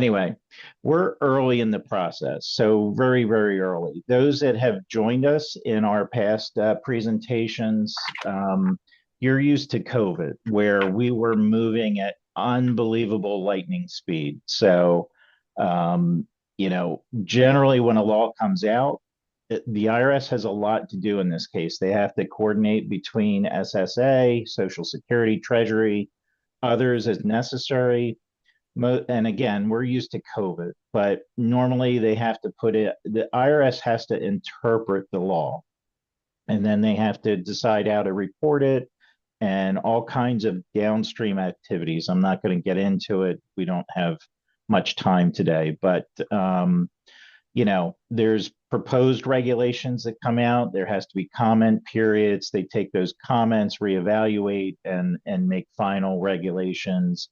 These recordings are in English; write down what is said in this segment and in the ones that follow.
Anyway, we're early in the process, so very, very early. Those that have joined us in our past presentations, you're used to COVID, where we were moving at unbelievable lightning speed. So, generally when a law comes out, the IRS has a lot to do in this case. They have to coordinate between SSA, Social Security, Treasury, others as necessary. And again, we're used to COVID, but normally they have to put it, the IRS has to interpret the law, and then they have to decide how to report it and all kinds of downstream activities. I'm not going to get into it. We don't have much time today, but there's proposed regulations that come out. There has to be comment periods. They take those comments, reevaluate, and make final regulations,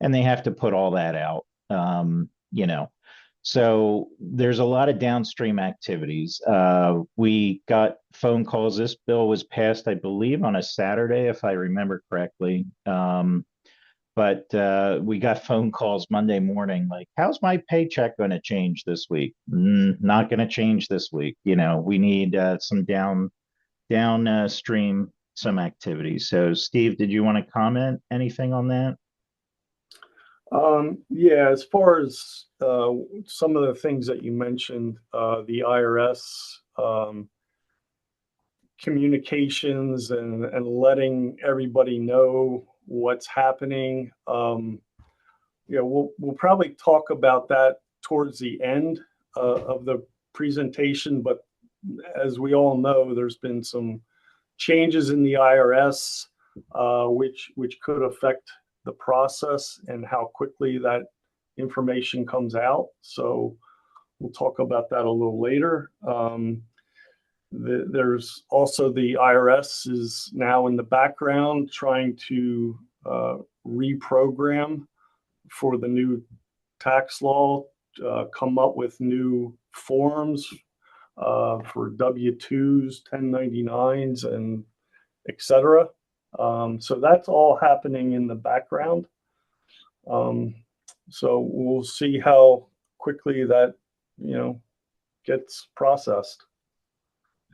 and they have to put all that out. You know, so there's a lot of downstream activities. We got phone calls. This bill was passed, I believe, on a Saturday, if I remember correctly. But we got phone calls Monday morning, like, how's my paycheck going to change this week? Not going to change this week. We need some downstream some activities. So, Steve, did you want to comment anything on that? Yeah, as far as some of the things that you mentioned, the IRS communications and letting everybody know what's happening. We'll probably talk about that towards the end of the presentation, but as we all know, there's been some changes in the IRS, which could affect the process and how quickly that information comes out. So we'll talk about that a little later. There's also the IRS is now in the background trying to reprogram for the new tax law, come up with new forms for W-2s, 1099s, and et cetera. So that's all happening in the background. So we'll see how quickly that, gets processed.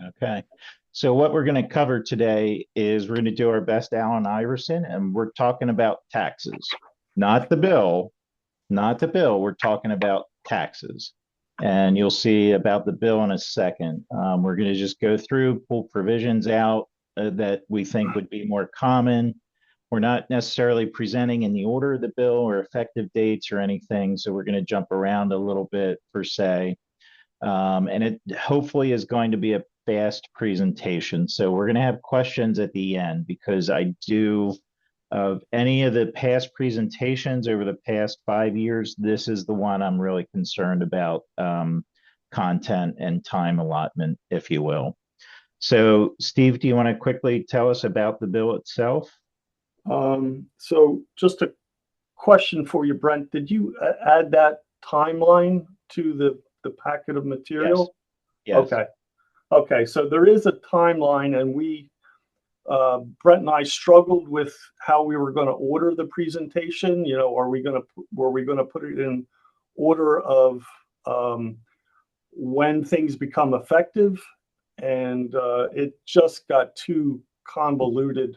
Okay. So what we're going to cover today is we're going to do our best Allen Iverson, and we're talking about taxes, not the bill, not the bill. We're talking about taxes. And you'll see about the bill in a second. We're going to just go through, pull provisions out that we think would be more common. We're not necessarily presenting in the order of the bill or effective dates or anything. So we're going to jump around a little bit per se. And it hopefully is going to be a fast presentation. So we're going to have questions at the end because I do, of any of the past presentations over the past 5 years, this is the one I'm really concerned about, content and time allotment, if you will. So, Steve, do you want to quickly tell us about the bill itself? So just a question for you, Brent. Did you add that timeline to the packet of material? Yes. Yes. Okay. So there is a timeline, and Brent and I struggled with how we were going to order the presentation. Were we going to put it in order of when things become effective? And it just got too convoluted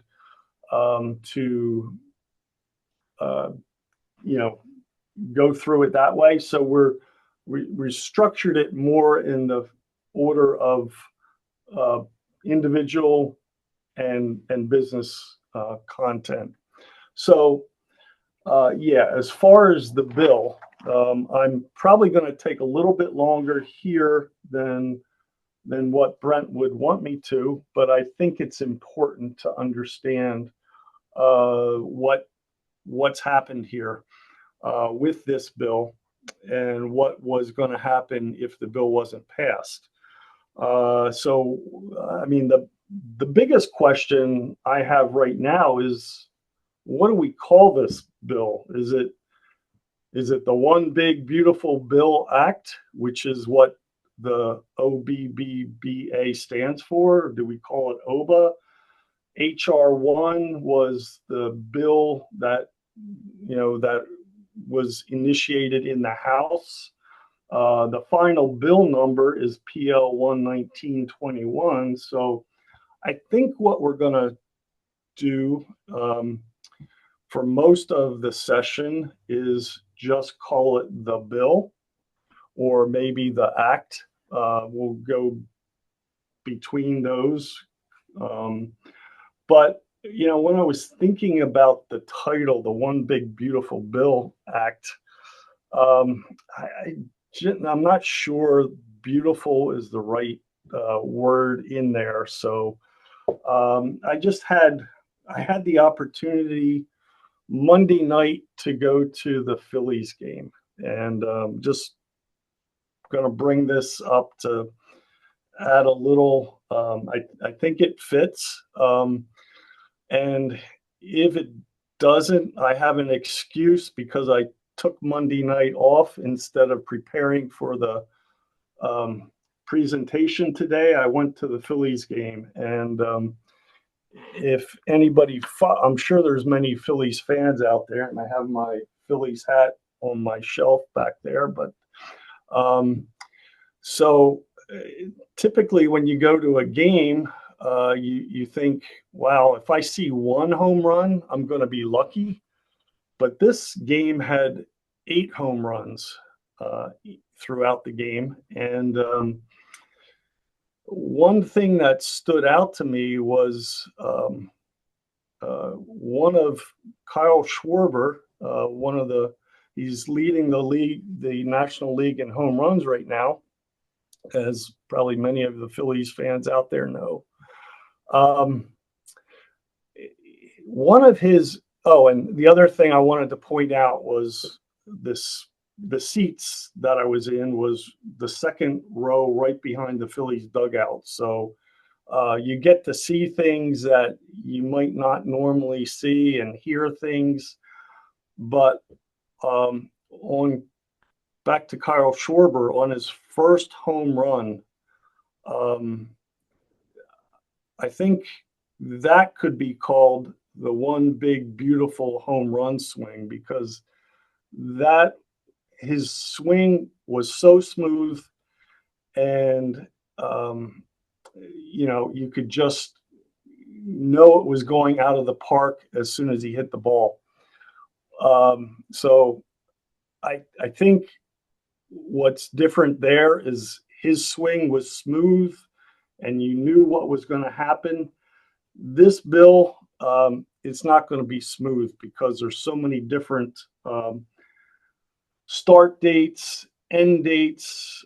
to go through it that way. So we structured it more in the order of individual and business content. So as far as the bill, I'm probably going to take a little bit longer here than what Brent would want me to, but I think it's important to understand what's happened here with this bill and what was going to happen if the bill wasn't passed. So, I mean, the biggest question I have right now is, what do we call this bill? Is it the One Big Beautiful Bill Act, which is what the OBBBA stands for? Do we call it OBA? HR1 was the bill that was initiated in the House. The final bill number is PL 11921. So I think what we're going to do for most of the session is just call it the bill, or maybe the act. We'll go between those. But, you know, when I was thinking about the title, the One Big Beautiful Bill Act, I'm not sure beautiful is the right word in there. So I had the opportunity Monday night to go to the Phillies game, and just going to bring this up to add a little. I think it fits, and if it doesn't, I have an excuse because I took Monday night off instead of preparing for the presentation today. I went to the Phillies game, and if anybody, I'm sure there's many Phillies fans out there, and I have my Phillies hat on my shelf back there. But so typically when you go to a game, you think, wow, if I see one home run, I'm going to be lucky. But this game had 8 home runs throughout the game. And one thing that stood out to me was one of Kyle Schwarber, he's leading the league, the National League in home runs right now, as probably many of the Phillies fans out there know. One of his, and the other thing I wanted to point out was the seats that I was in was the second row right behind the Phillies dugout. So you get to see things that you might not normally see and hear things. But back to Kyle Schwarber, on his first home run, I think that could be called the one big beautiful home run swing, because his swing was so smooth, and you could just know it was going out of the park as soon as he hit the ball. So I think what's different there is his swing was smooth and you knew what was going to happen. This bill, it's not going to be smooth because there's so many different start dates, end dates,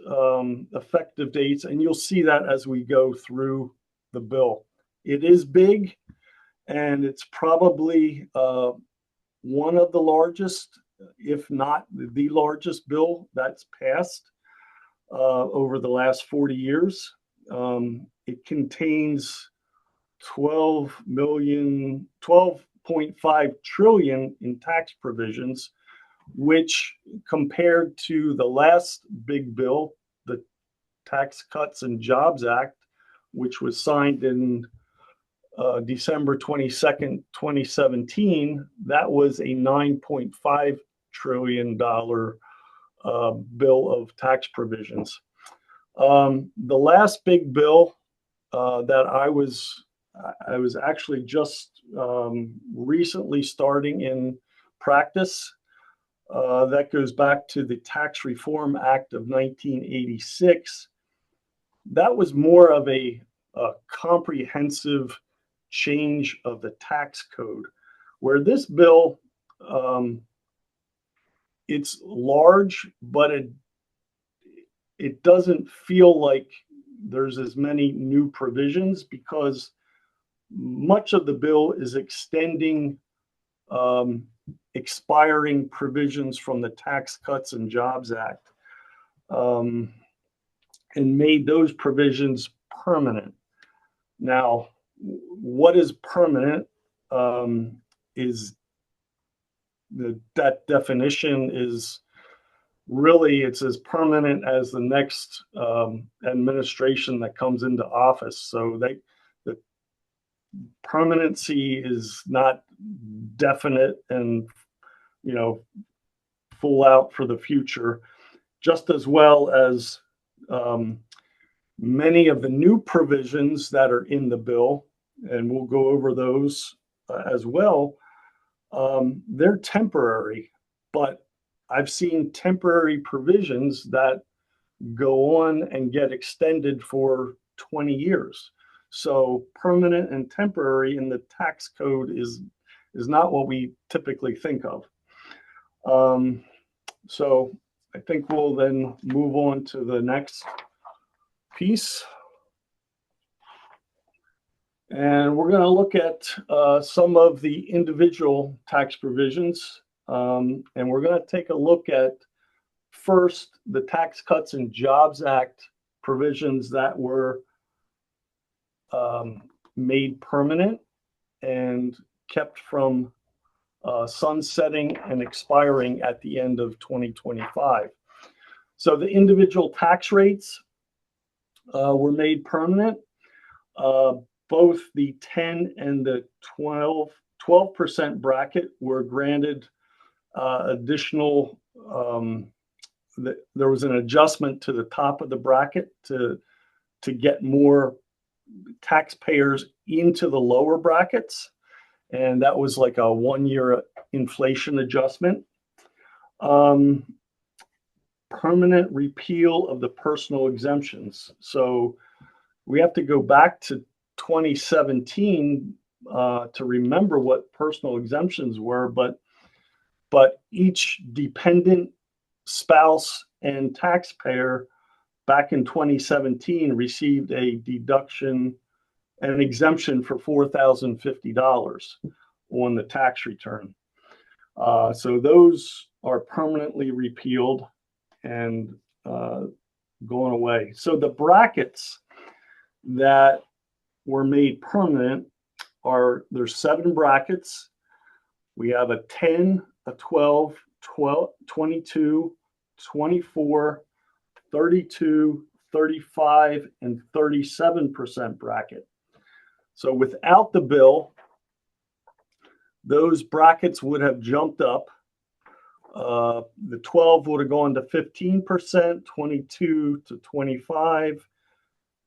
effective dates, and you'll see that as we go through the bill. It is big, and it's probably one of the largest, if not the largest bill that's passed over the last 40 years. It contains 12.5 trillion in tax provisions, which compared to the last big bill, the Tax Cuts and Jobs Act, which was signed in December 22nd, 2017, that was a $9.5 trillion bill of tax provisions. The last big bill that I was actually just recently starting in practice, that goes back to the Tax Reform Act of 1986. That was more of a comprehensive change of the tax code, where this bill, it's large, but it doesn't feel like there's as many new provisions, because much of the bill is extending expiring provisions from the Tax Cuts and Jobs Act, and made those provisions permanent. Now, what is permanent is that definition is really, it's as permanent as the next administration that comes into office. So the permanency is not definite and full out for the future, just as well as many of the new provisions that are in the bill, and we'll go over those as well. They're temporary, but I've seen temporary provisions that go on and get extended for 20 years. So permanent and temporary in the tax code is not what we typically think of. So I think we'll then move on to the next piece. And we're going to look at some of the individual tax provisions. And we're going to take a look at first the Tax Cuts and Jobs Act provisions that were made permanent and kept from sunsetting and expiring at the end of 2025. So the individual tax rates were made permanent. Both the 10 and the 12% bracket were granted additional, there was an adjustment to the top of the bracket to get more taxpayers into the lower brackets. And that was like a 1-year inflation adjustment. Permanent repeal of the personal exemptions. So we have to go back to 2017 to remember what personal exemptions were, but each dependent spouse and taxpayer back in 2017 received a deduction, an exemption for $4,050 on the tax return. So those are permanently repealed and going away. So the brackets that were made permanent there's 7 brackets. We have a 10, a 12, 22, 24, 32, 35, and 37% bracket. So without the bill, those brackets would have jumped up. The 12 would have gone to 15%, 22 to 25.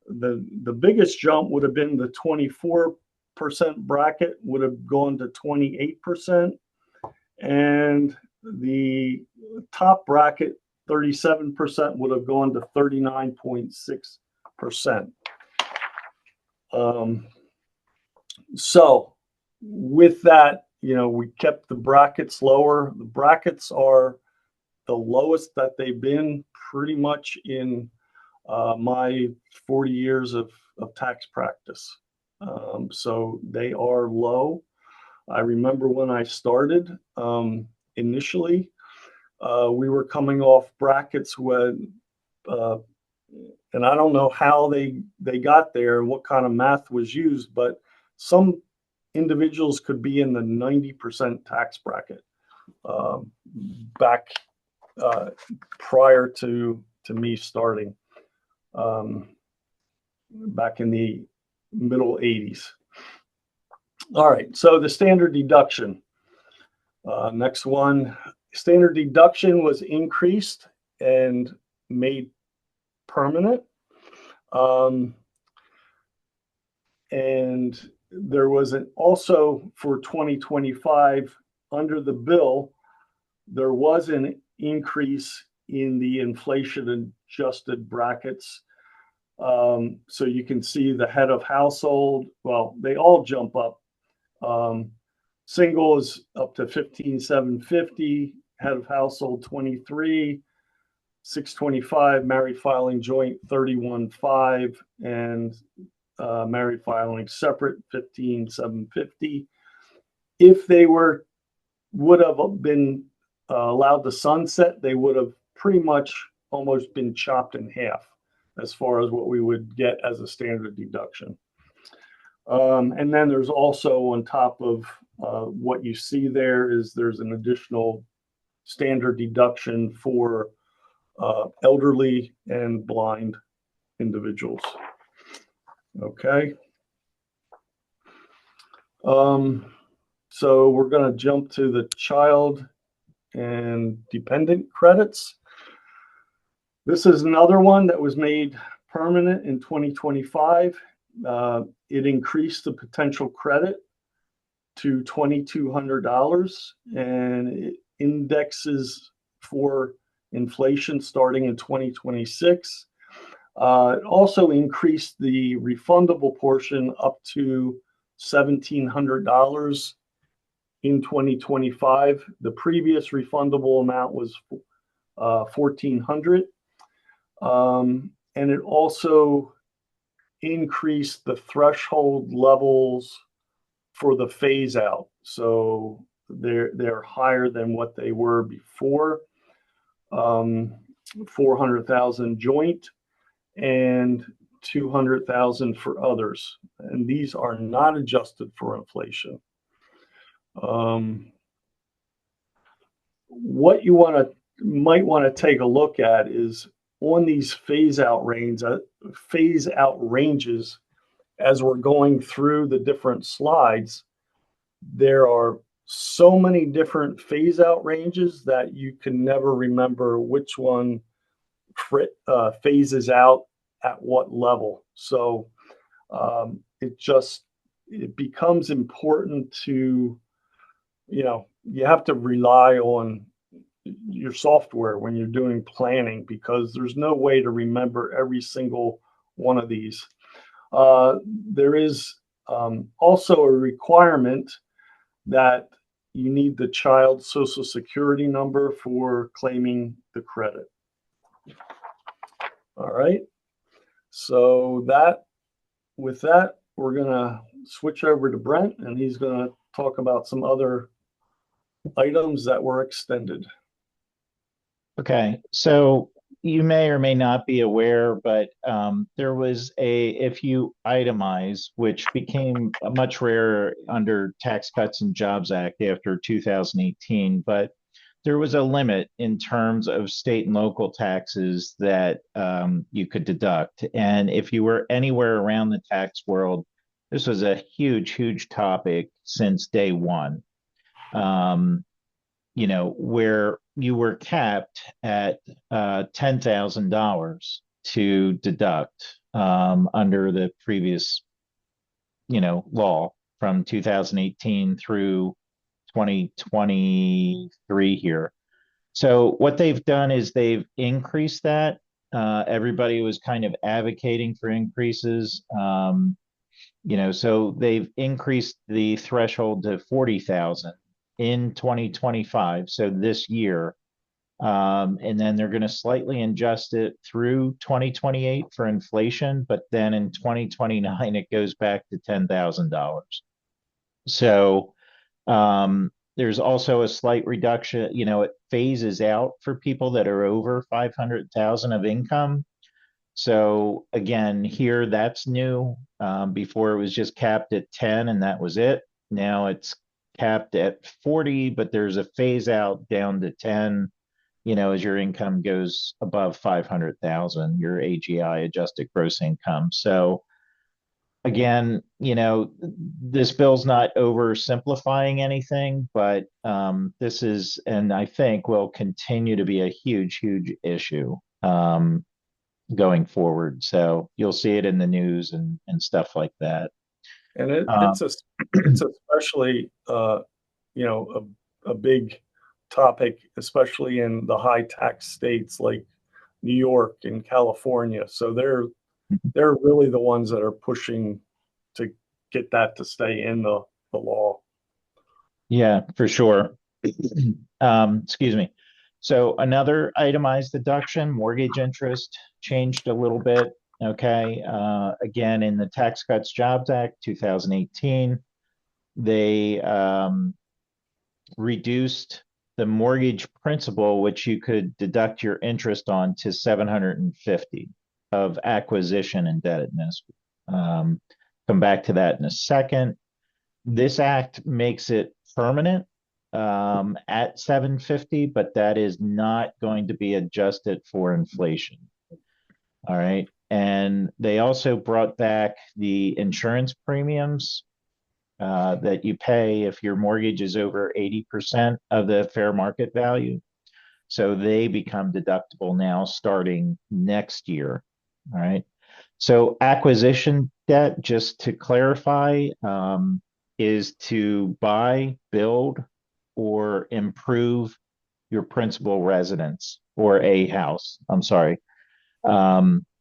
The biggest jump would have been the 24% bracket would have gone to 28%. And the top bracket, 37%, would have gone to 39.6%. So with that, we kept the brackets lower. The brackets are the lowest that they've been pretty much in my 40 years of tax practice. So they are low. I remember when I started initially, we were coming off brackets when, and I don't know how they got there, what kind of math was used, but some individuals could be in the 90% tax bracket back prior to me starting back in the middle 80s. All right, so the standard deduction. Next one, standard deduction was increased and made permanent. And there was also for 2025 under the bill, there was an increase in the inflation adjusted brackets. So you can see the head of household, well, they all jump up. Single is up to 15,750, head of household 23, 625, married filing joint 31.5, and married filing separate 15,750. If they would have been allowed to sunset, they would have pretty much almost been chopped in half as far as what we would get as a standard deduction. And then there's also on top of what you see there's an additional standard deduction for elderly and blind individuals. Okay. So we're going to jump to the child and dependent credits. This is another one that was made permanent in 2025. It increased the potential credit to $2,200, and it indexes for inflation starting in 2026. It also increased the refundable portion up to $1,700 in 2025. The previous refundable amount was $1,400. And it also increased the threshold levels for the phase out. So they're higher than what they were before. 400,000 joint and 200,000 for others. And these are not adjusted for inflation. What you might want to take a look at is on these phase out ranges, as we're going through the different slides, there are so many different phase out ranges that you can never remember which one phases out at what level. So it becomes important to, you have to rely on your software when you're doing planning, because there's no way to remember every single one of these. There is also a requirement that you need the child's social security number for claiming the credit. All right. So with that, we're going to switch over to Brent, and he's going to talk about some other items that were extended. Okay, so you may or may not be aware, but there was if you itemize, which became much rarer under Tax Cuts and Jobs Act after 2018, but there was a limit in terms of state and local taxes that you could deduct. And if you were anywhere around the tax world, this was a huge, huge topic since day one. Where you were capped at $10,000 to deduct under the previous, law from 2018 through 2023 here. So what they've done is they've increased that. Everybody was kind of advocating for increases. So they've increased the threshold to 40,000 in 2025, so this year. And then they're going to slightly adjust it through 2028 for inflation, but then in 2029 it goes back to $10,000. So there's also a slight reduction, it phases out for people that are over 500,000 of income. So again, here that's new. Before it was just capped at 10 and that was it. Now it's capped at 40, but there's a phase out down to 10, as your income goes above 500,000, your AGI, adjusted gross income. So again, this bill's not oversimplifying anything, but this is, and I think will continue to be a huge, huge issue going forward. So you'll see it in the news and stuff like that. And it's especially a big topic, especially in the high tax states like New York and California. So they're really the ones that are pushing to get that to stay in the law. Yeah, for sure. Excuse me. So another itemized deduction, mortgage interest, changed a little bit. Okay. Again, in the Tax Cuts Jobs Act 2018, they reduced the mortgage principal, which you could deduct your interest on, to 750 of acquisition indebtedness. Come back to that in a second. This act makes it permanent at 750, but that is not going to be adjusted for inflation. All right. And they also brought back the insurance premiums that you pay if your mortgage is over 80% of the fair market value. So they become deductible now starting next year. All right. So acquisition debt, just to clarify, is to buy, build, or improve your principal residence or a house. I'm sorry,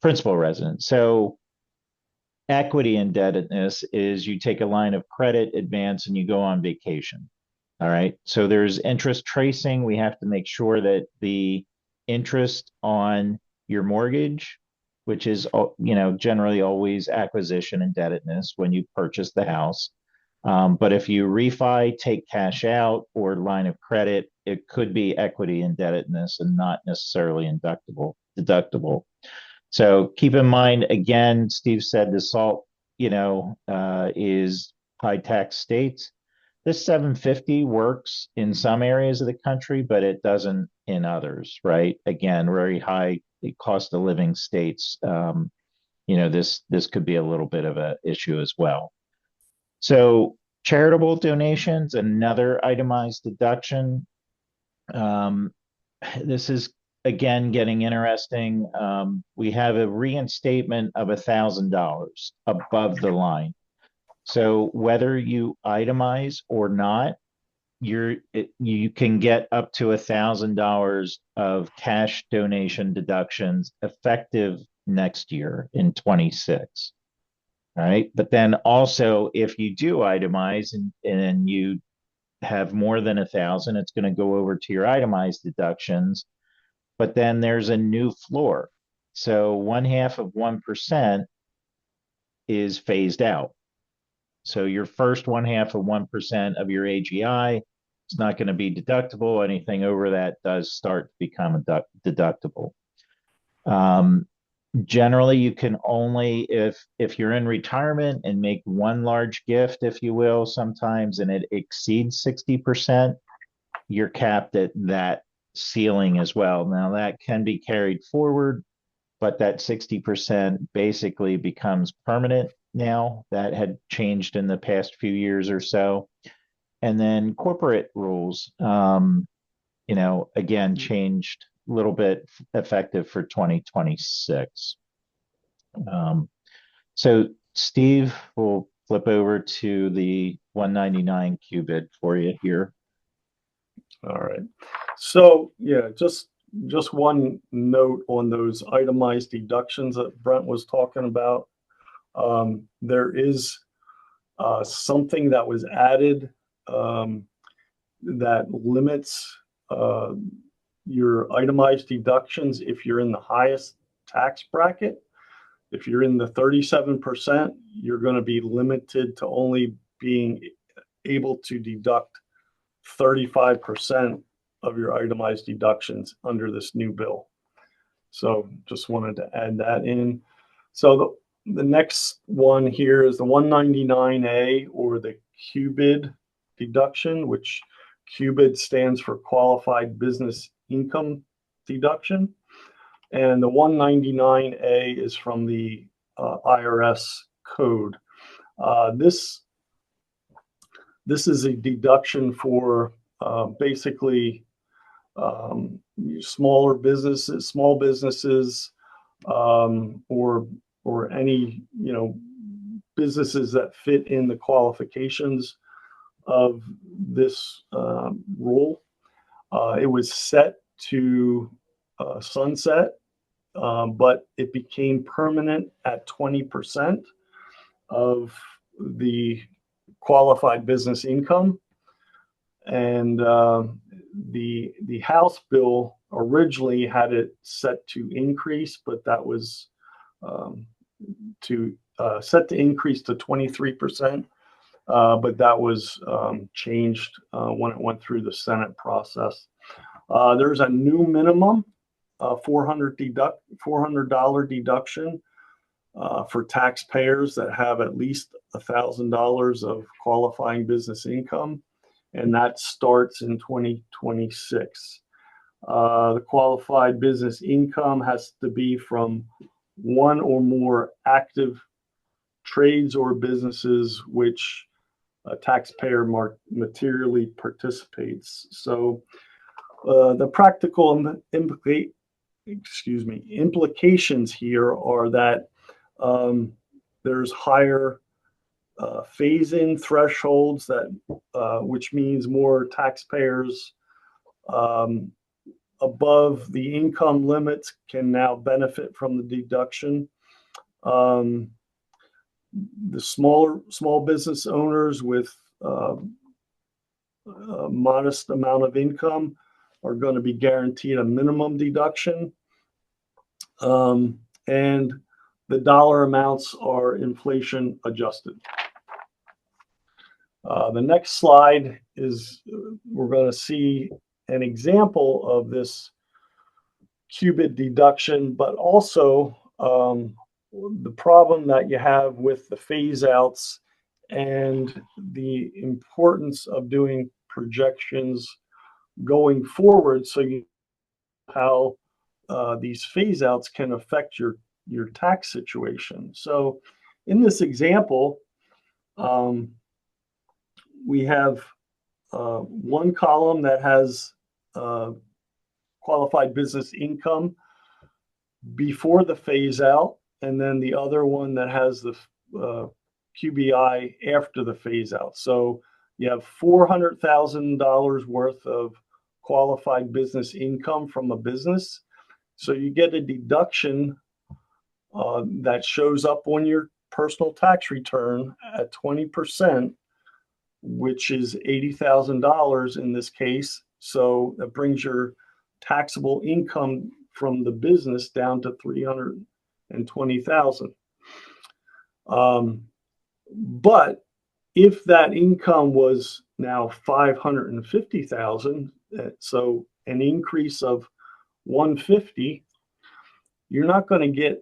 principal residence. So equity indebtedness is you take a line of credit, advance, and you go on vacation. All right. So there's interest tracing. We have to make sure that the interest on your mortgage, which is generally always acquisition indebtedness when you purchase the house. But if you refi, take cash out, or line of credit, it could be equity indebtedness and not necessarily deductible. So keep in mind, again, Steve said the SALT, is high tax states. This 750 works in some areas of the country, but it doesn't in others, right? Again, very high cost of living states. This could be a little bit of an issue as well. So charitable donations, another itemized deduction. Um, this is again getting interesting. We have a reinstatement of $1,000 above the line. So whether you itemize or not, you can get up to $1,000 of cash donation deductions effective next year in 26. All right. But then also, if you do itemize and you have more than 1,000, it's going to go over to your itemized deductions. But then there's a new floor. So 1/2 of 1% is phased out. So your first 1/2 of 1% of your AGI is not going to be deductible. Anything over that does start to become deductible. Generally, you can only, if you're in retirement and make one large gift, if you will, sometimes, and it exceeds 60%, you're capped at that ceiling as well. Now that can be carried forward, but that 60% basically becomes permanent now. That had changed in the past few years or so. And then corporate rules, again, changed a little bit effective for 2026. So Steve will flip over to the 199 qubit for you here. All right. So yeah, just one note on those itemized deductions that Brent was talking about. There is something that was added that limits your itemized deductions if you're in the highest tax bracket. If you're in the 37%, you're going to be limited to only being able to deduct 35% of your itemized deductions under this new bill. So just wanted to add that in. So the next one here is the 199A, or the QBID deduction, which QBID stands for Qualified Business Income Deduction. And the 199A is from the IRS code. This is a deduction for basically small businesses, or any businesses that fit in the qualifications of this rule. It was set to sunset, but it became permanent at 20% of the qualified business income. And the House bill originally had it set to increase, but that was set to increase to 23%. But that was changed when it went through the Senate process. There's a new minimum $400 deduction for taxpayers that have at least $1,000 of qualifying business income, and that starts in 2026. The qualified business income has to be from one or more active trades or businesses which a taxpayer materially participates. So the practical implications here are that there's higher phase-in thresholds which means more taxpayers above the income limits can now benefit from the deduction. The small business owners with a modest amount of income are going to be guaranteed a minimum deduction, and the dollar amounts are inflation adjusted. The next slide is we're going to see an example of this qubit deduction, but also the problem that you have with the phase outs and the importance of doing projections going forward, so you know how these phase outs can affect your tax situation. So in this example, we have one column that has qualified business income before the phase out, and then the other one that has the QBI after the phase out. So you have $400,000 worth of qualified business income from a business. So you get a deduction that shows up on your personal tax return at 20%, which is $80,000 in this case. So that brings your taxable income from the business down to $320,000. But if that income was now $550,000, so an increase of 150, you're not going to get,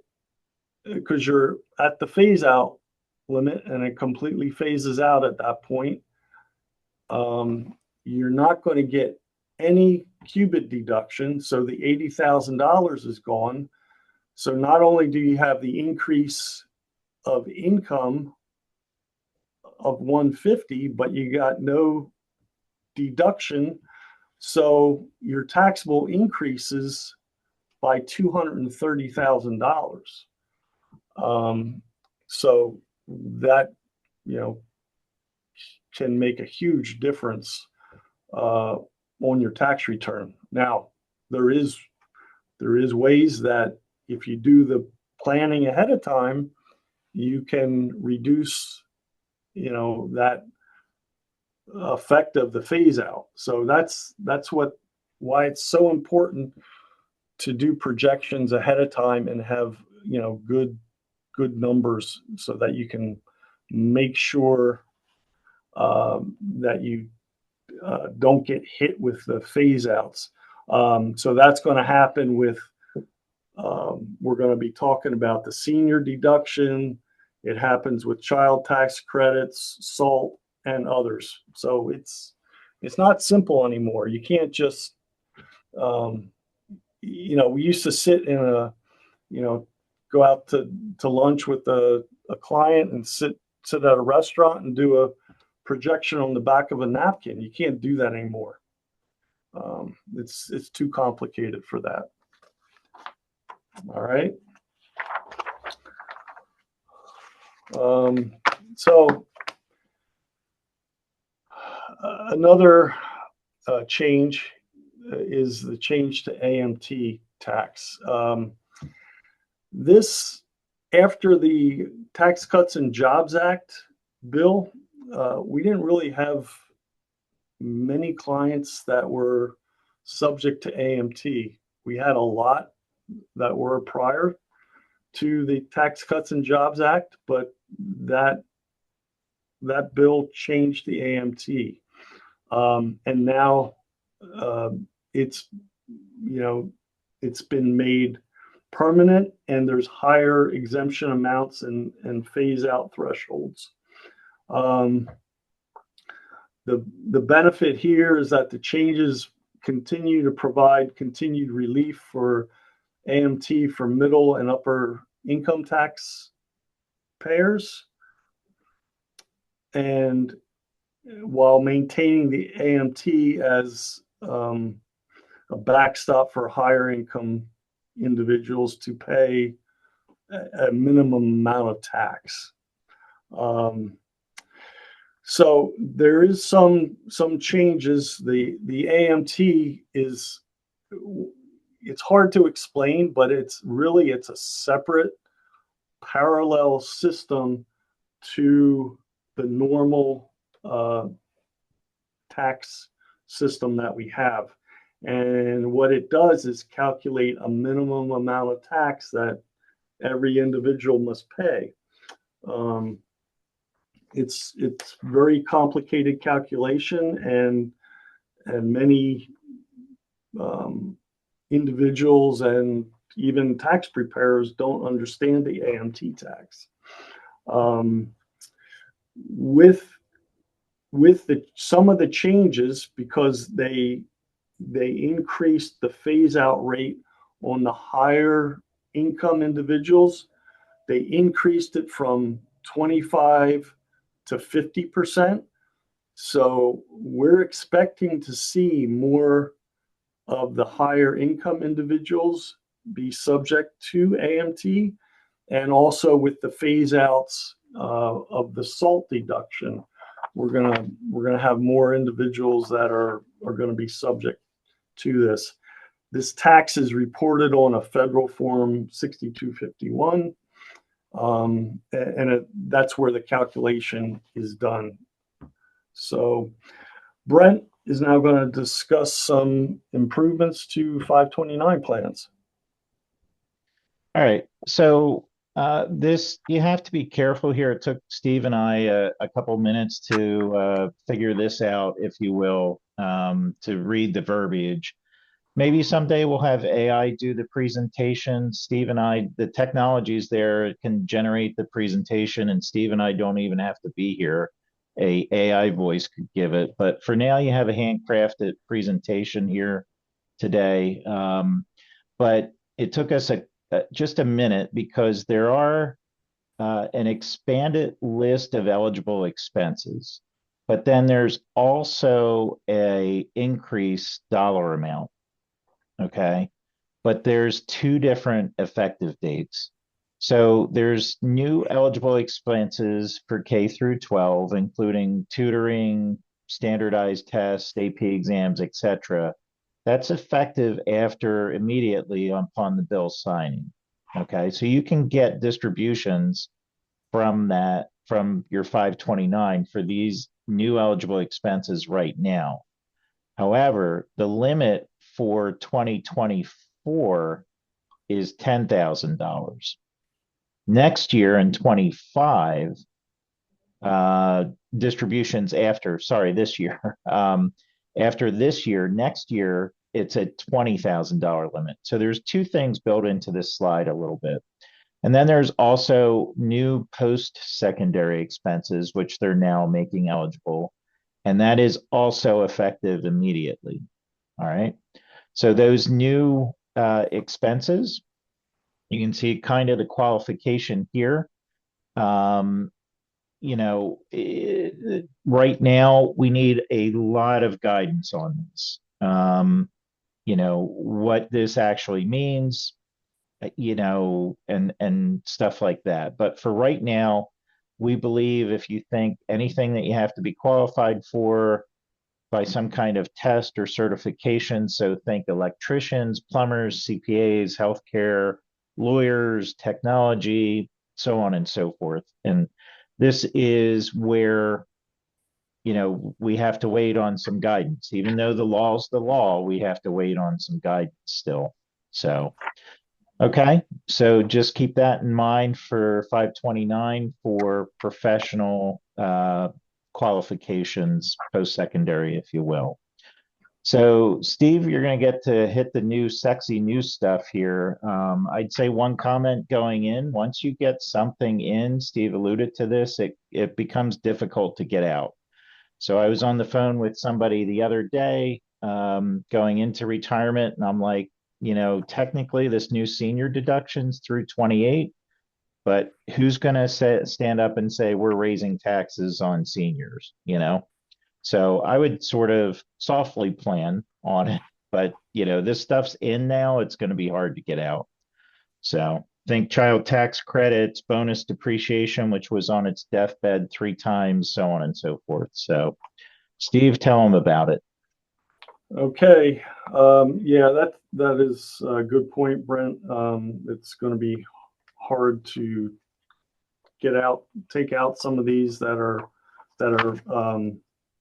because you're at the phase out limit and it completely phases out at that point, you're not going to get any qubit deduction. So the $80,000 is gone. So not only do you have the increase of income of 150, but you got no deduction. So your taxable increases by $230,000. So that, you know, can make a huge difference on your tax return. Now, there is ways that if you do the planning ahead of time, you can reduce, you know, that effect of the phase out. So that's why it's so important to do projections ahead of time and have, you know, good numbers so that you can make sure that you don't get hit with the phase outs. So that's going to happen with, we're going to be talking about the senior deduction. It happens with child tax credits, SALT, and others. So it's not simple anymore. You can't just, you know, we used to sit in go out to lunch with a client and sit at a restaurant and do a projection on the back of a napkin. You can't do that anymore. It's too complicated for that. All right. So another change is the change to AMT tax. This, after the Tax Cuts and Jobs Act bill, we didn't really have many clients that were subject to AMT. We had a lot that were prior to the Tax Cuts and Jobs Act, but that bill changed the AMT. And now it's been made permanent, and there's higher exemption amounts and phase out thresholds. The benefit here is that the changes continue to provide continued relief for AMT for middle and upper income tax payers. And while maintaining the AMT as a backstop for higher income individuals to pay a minimum amount of tax. So there is some changes. The AMT is, it's hard to explain, but it's a separate parallel system to the normal tax system that we have. And what it does is calculate a minimum amount of tax that every individual must pay. It's very complicated calculation, and many individuals and even tax preparers don't understand the AMT tax. With some of the changes, because they increased the phase out rate on the higher income individuals. They increased it from 25 to 50%. So we're expecting to see more of the higher income individuals be subject to AMT, and also with the phase outs of the SALT deduction, we're gonna have more individuals that are going to be subject to this. This tax is reported on a federal form 6251, and that's where the calculation is done. So Brent is now going to discuss some improvements to 529 plans. All right. So this, you have to be careful here. It took Steve and I a couple minutes to figure this out, if you will, to read the verbiage. Maybe someday we'll have AI do the presentation. Steve and I, the technology's there, it can generate the presentation, and Steve and I don't even have to be here. A AI voice could give it. But for now, you have a handcrafted presentation here today. But it took us just a minute because there are an expanded list of eligible expenses, but then there's also a increased dollar amount. Okay. But there's two different effective dates. So there's new eligible expenses for K through 12, including tutoring, standardized tests, AP exams, etc. That's effective after immediately upon the bill signing. Okay. So you can get distributions from that, from your 529 for these new eligible expenses right now. However, the limit for 2024 is $10,000. Next year in 25, distributions after, sorry, this year, after this year, next year, it's a $20,000 limit. So there's two things built into this slide a little bit. And then there's also new post-secondary expenses, which they're now making eligible. And that is also effective immediately. All right. So those new expenses, you can see kind of the qualification here. You know, right now we need a lot of guidance on this. You know, what this actually means, you know, and stuff like that. But for right now, we believe if you think anything that you have to be qualified for by some kind of test or certification, so think electricians, plumbers, CPAs, healthcare, lawyers, technology, so on and so forth. And this is where, you know, we have to wait on some guidance. Even though the law's the law, we have to wait on some guidance still. So, okay, so just keep that in mind for 529 for professional qualifications, post-secondary, if you will. So, Steve, you're going to get to hit the new sexy new stuff here. I'd say one comment going in, once you get something in, Steve alluded to this, it becomes difficult to get out. So I was on the phone with somebody the other day going into retirement, and I'm like, you know, technically this new senior deductions through 28, but who's going to stand up and say we're raising taxes on seniors, you know? So I would sort of softly plan on it, but this stuff's in now. It's going to be hard to get out. So think child tax credits, bonus depreciation, which was on its deathbed 3 times, so on and so forth. So Steve, tell them about it. Okay. Yeah, that is a good point, Brent. It's going to be hard to take out some of these that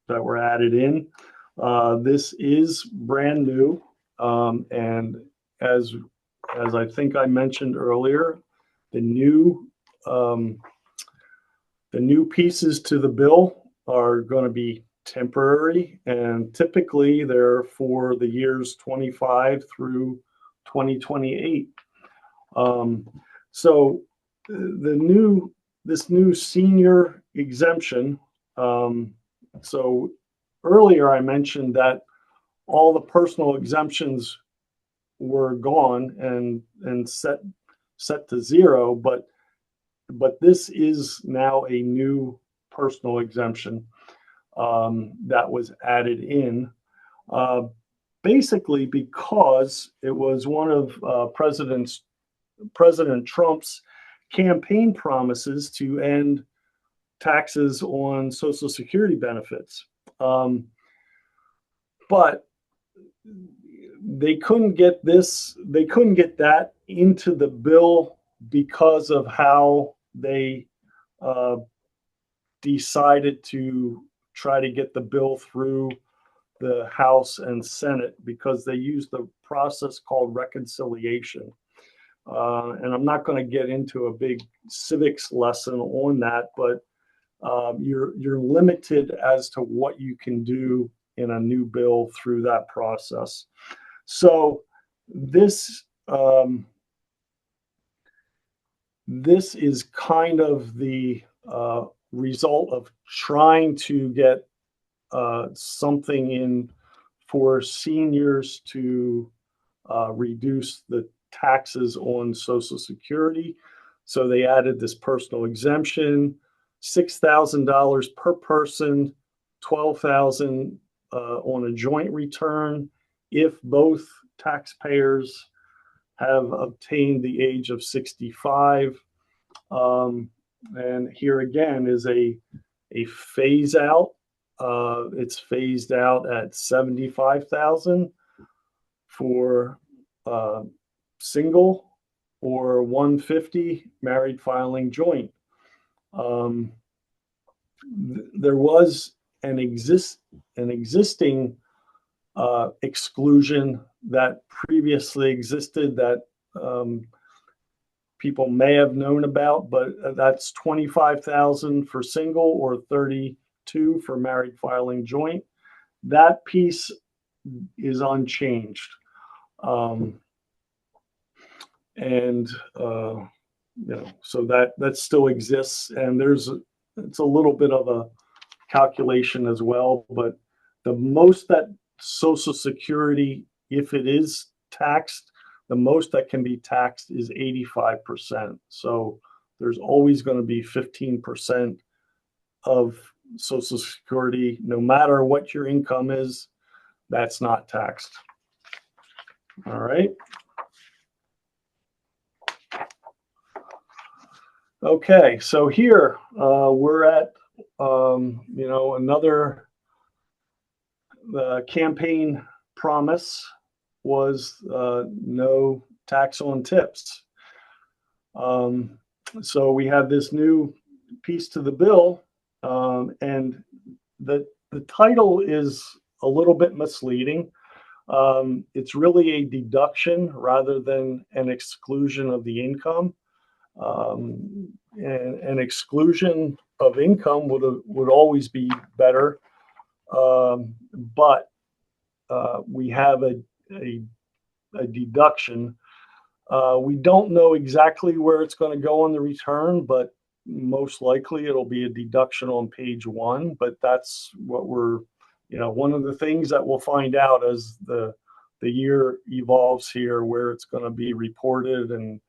were added in. This is brand new, and as I think I mentioned earlier, the new um, the new pieces to the bill are going to be temporary, and typically they're for the years 25 through 2028. Um, so the new this new senior exemption. So earlier I mentioned that all the personal exemptions were gone and set to zero, but this is now a new personal exemption that was added in, uh, basically because it was one of President Trump's campaign promises to end taxes on Social Security benefits. But they couldn't get that into the bill because of how they uh, decided to try to get the bill through the House and Senate, because they used a process called reconciliation. And I'm not going to get into a big civics lesson on that, but you're limited as to what you can do in a new bill through that process. So this this is kind of the result of trying to get something in for seniors to reduce the taxes on Social Security. So they added this personal exemption, $6,000 per person, 12,000 on a joint return if both taxpayers have obtained the age of 65. And here again is a phase out. It's phased out at 75,000 for single, or 150 married filing joint. There was an existing exclusion that previously existed that people may have known about, but that's 25,000 for single or 32 for married filing joint. That piece is unchanged. And so that still exists, and it's a little bit of a calculation as well, but the most that Social Security, if it is taxed, the most that can be taxed is 85%. So there's always going to be 15% of Social Security, no matter what your income is, that's not taxed. All right. Okay, so here we're at another campaign promise was no tax on tips. So we have this new piece to the bill, and the title is a little bit misleading. It's really a deduction rather than an exclusion of the income. And an exclusion of income would always be better, but we have a deduction. We don't know exactly where it's going to go on the return, but most likely it'll be a deduction on page 1. But that's what one of the things that we'll find out as the year evolves here, where it's going to be reported and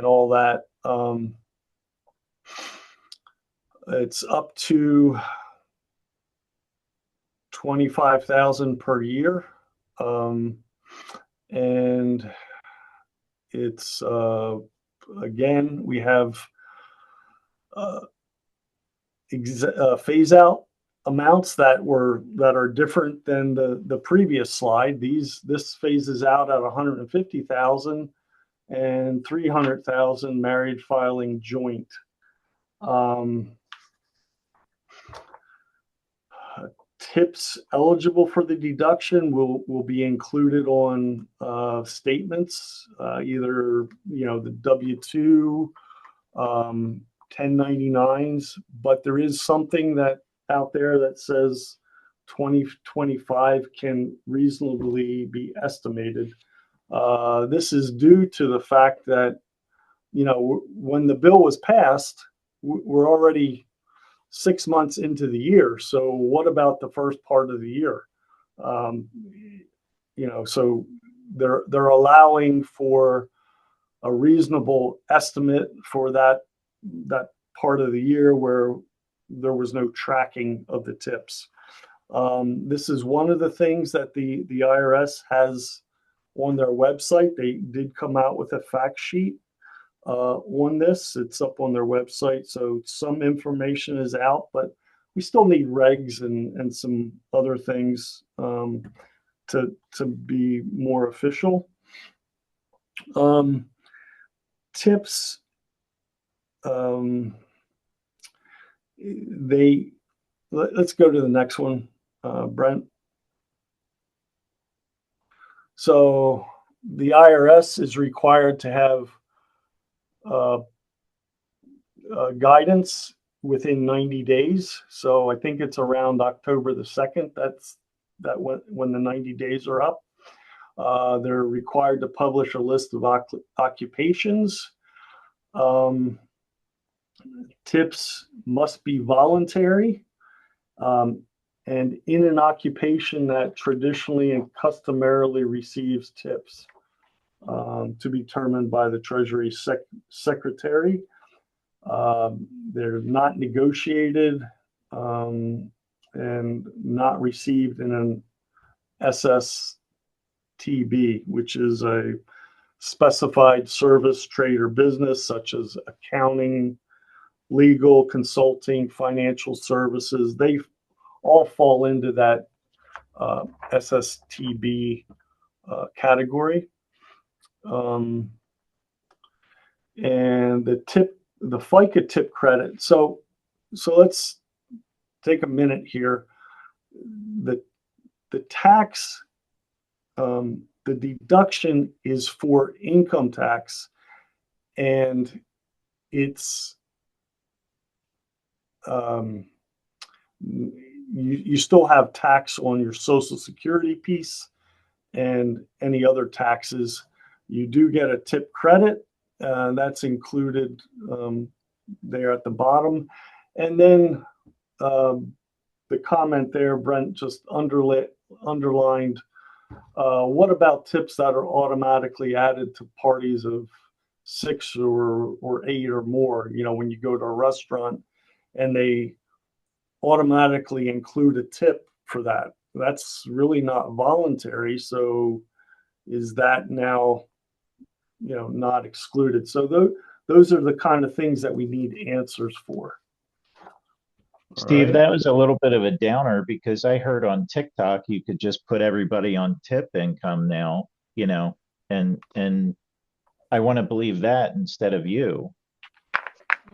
all that. It's up to 25,000 per year. And it's, again, we have uh, phase out amounts that are different than the previous slide. This phases out at 150,000 and 300,000 married filing joint. Tips eligible for the deduction will be included on statements, either the W-2, 1099s, but there is something that out there that says 2025 can reasonably be estimated. This is due to the fact that when the bill was passed, we're already 6 months into the year. So what about the first part of the year? So they're allowing for a reasonable estimate for that part of the year where there was no tracking of the tips. This is one of the things that the IRS has on their website. They did come out with a fact sheet on this. It's up on their website, so some information is out, but we still need regs and some other things to be more official. Tips, let's go to the next one, Brent. So the IRS is required to have guidance within 90 days. So I think it's around October the 2nd. That's when the 90 days are up. They're required to publish a list of occupations. Tips must be voluntary and in an occupation that traditionally and customarily receives tips, to be determined by the Treasury Secretary. They're not negotiated and not received in an SSTB, which is a specified service, trade, or business, such as accounting, legal, consulting, financial services. They all fall into that SSTB category. And the FICA tip credit. So let's take a minute here. The tax, the deduction is for income tax, and it's you still have tax on your Social Security piece and any other taxes. You do get a tip credit. That's included there at the bottom. And then the comment there, Brent just underlined, what about tips that are automatically added to parties of 6 or 8 or more? When you go to a restaurant and they automatically include a tip for that. That's really not voluntary. So is that now not excluded? So those are the kind of things that we need answers for. Steve, right. that was a little bit of a downer because I heard on TikTok you could just put everybody on tip income now, and I want to believe that instead of you.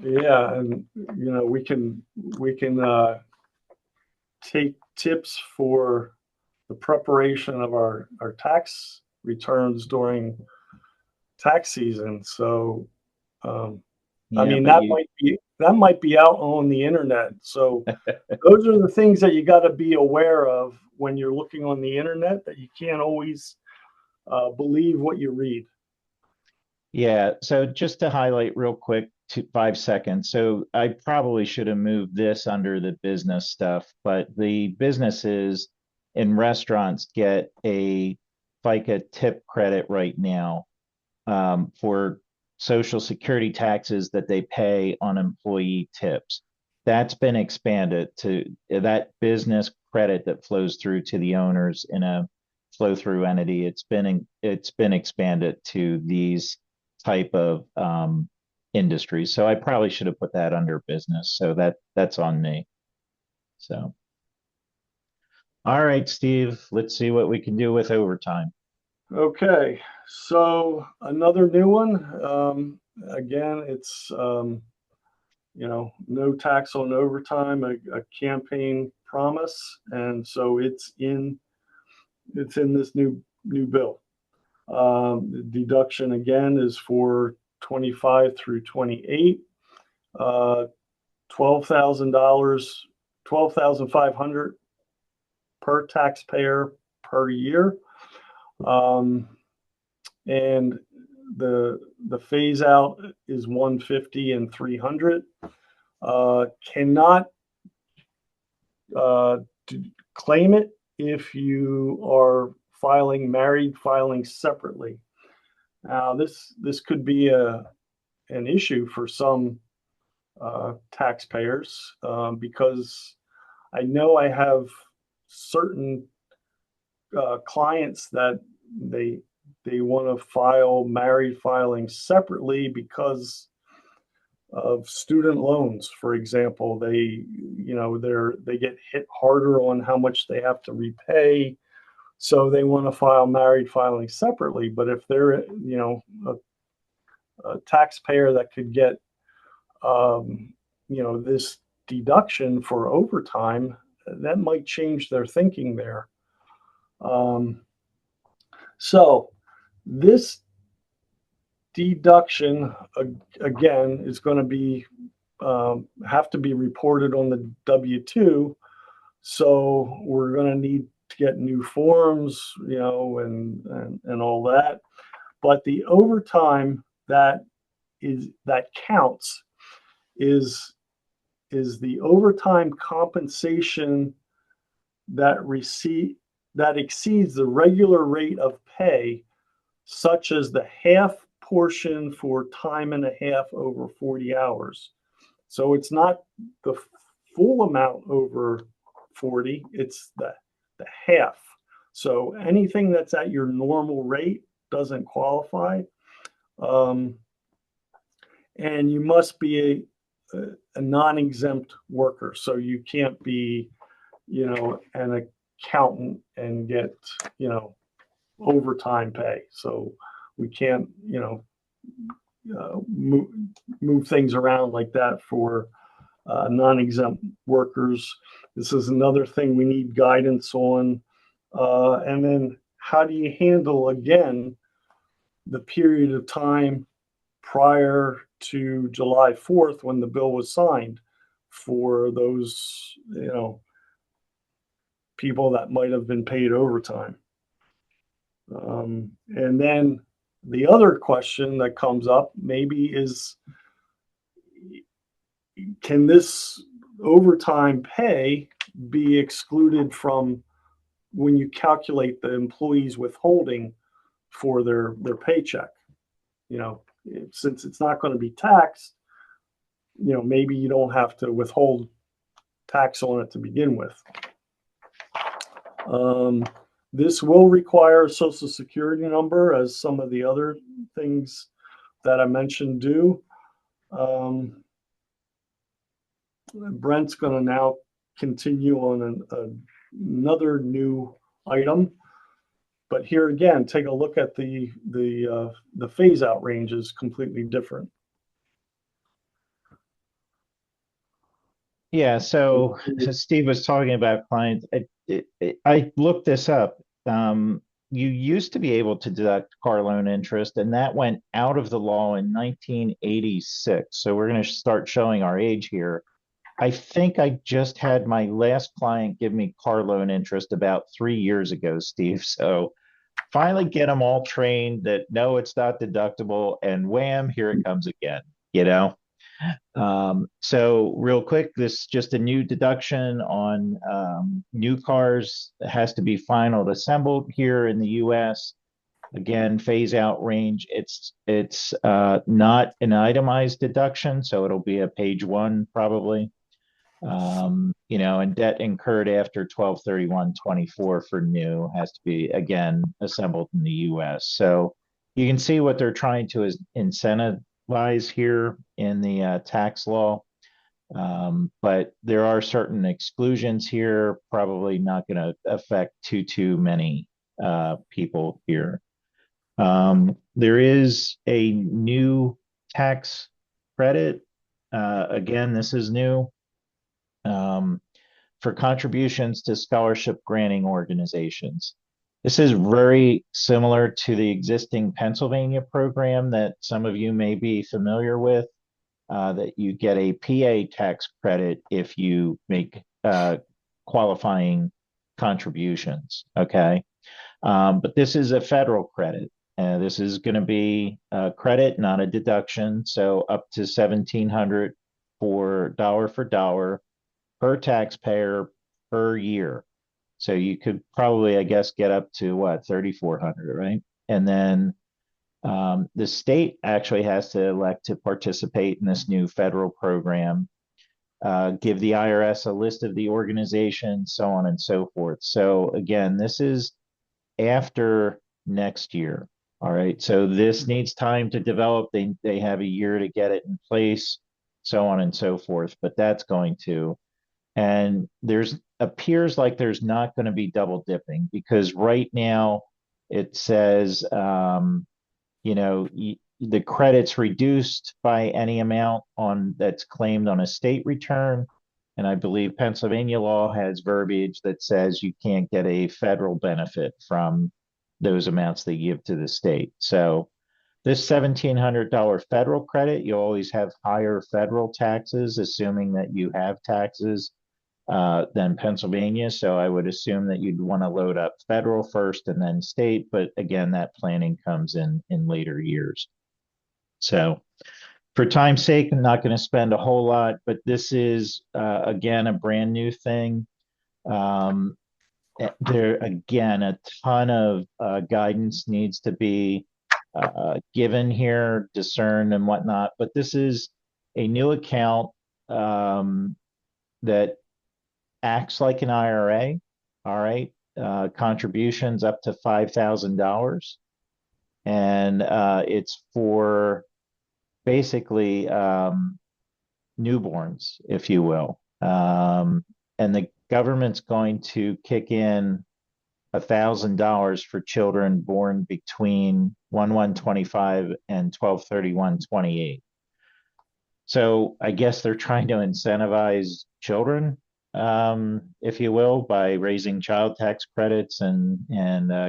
Yeah, and we can take tips for the preparation of our tax returns during tax season. So I mean, that might be out on the internet. So those are the things that you got to be aware of when you're looking on the internet, that you can't always believe what you read. Yeah. So just to highlight real quick, 5 seconds. So I probably should have moved this under the business stuff, but the businesses in restaurants get a FICA tip credit right now for Social Security taxes that they pay on employee tips. That's been expanded to that business credit that flows through to the owners in a flow through entity. It's been expanded to these type of industries. So I probably should have put that under business. So that's on me. So all right, Steve, let's see what we can do with overtime. Okay, so another new one. Again, it's no tax on overtime, a campaign promise, and so it's in this new bill. The deduction again is for 25 through 28, $12,000, 12,500 per taxpayer per year. And the phase out is 150 and 300. Cannot claim it if you are filing separately. Now, this could be an issue for some taxpayers because I know I have certain clients that they want to file married filing separately because of student loans, for example. They get hit harder on how much they have to repay, so they want to file married filing separately. But if they're a taxpayer that could get this deduction for overtime, that might change their thinking there. So this deduction again is going to be have to be reported on the W-2. So we're going to need to get new forms, and all that. But the overtime that counts is the overtime compensation that exceeds the regular rate of pay, such as the half portion for time and a half over 40 hours. So it's not the full amount over 40, it's the half. So anything that's at your normal rate doesn't qualify. And you must be a non-exempt worker. So you can't be, an accountant and get, overtime pay. So we can't, move things around like that for non-exempt workers. This is another thing we need guidance on. And then how do you handle, again, the period of time prior to July 4th when the bill was signed for those, people that might have been paid overtime? And then the other question that comes up maybe is, can this overtime pay be excluded from when you calculate the employee's withholding for their paycheck? Since it's not going to be taxed, maybe you don't have to withhold tax on it to begin with. This will require a social security number, as some of the other things that I mentioned do. Brent's going to now continue on another new item. But here again, take a look at the phase out range is completely different. Yeah, so Steve was talking about clients. I looked this up. You used to be able to deduct car loan interest, and that went out of the law in 1986. So we're going to start showing our age here. I think I just had my last client give me car loan interest about 3 years ago, Steve. So finally get them all trained that no, it's not deductible, and wham, here it comes again, you know? So real quick, this is just a new deduction on new cars. It has to be final assembled here in the US. Again, phase out range. It's not an itemized deduction, so it'll be a page one probably. And debt incurred after 12/31/24 for new has to be again assembled in the US. So you can see what they're trying to incentivize here in the tax law. But there are certain exclusions here, probably not going to affect too many people here. There is a new tax credit. Again, this is new um, for contributions to scholarship granting organizations. This is very similar to the existing Pennsylvania program that some of you may be familiar with, that you get a PA tax credit if you make qualifying contributions. Okay. But this is a federal credit. This is going to be a credit, not a deduction. So up to 1,700 for dollar per taxpayer per year. So you could probably, I guess, get up to what, 3,400, right? And then the state actually has to elect to participate in this new federal program, give the IRS a list of the organizations, so on and so forth. So again, this is after next year. All right. So this needs time to develop. They have a year to get it in place, so on and so forth. But that's going to. And there's appears like there's not going to be double dipping because right now it says the credit's reduced by any amount on that's claimed on a state return. And I believe Pennsylvania law has verbiage that says you can't get a federal benefit from those amounts they give to the state. So this $1,700 federal credit, you always have higher federal taxes, assuming that you have taxes than Pennsylvania. So I would assume that you'd want to load up federal first and then state. But again, that planning comes in later years. So for time's sake, I'm not going to spend a whole lot, but this is again a brand new thing. Um, there again, a ton of guidance needs to be given here, discerned and whatnot. But this is a new account that acts like an IRA. All right, contributions up to $5,000, and it's for basically newborns, if you will. And the government's going to kick in $1,000 for children born between 1/1/25 and 12/31/28. So I guess they're trying to incentivize children, if you will, by raising child tax credits and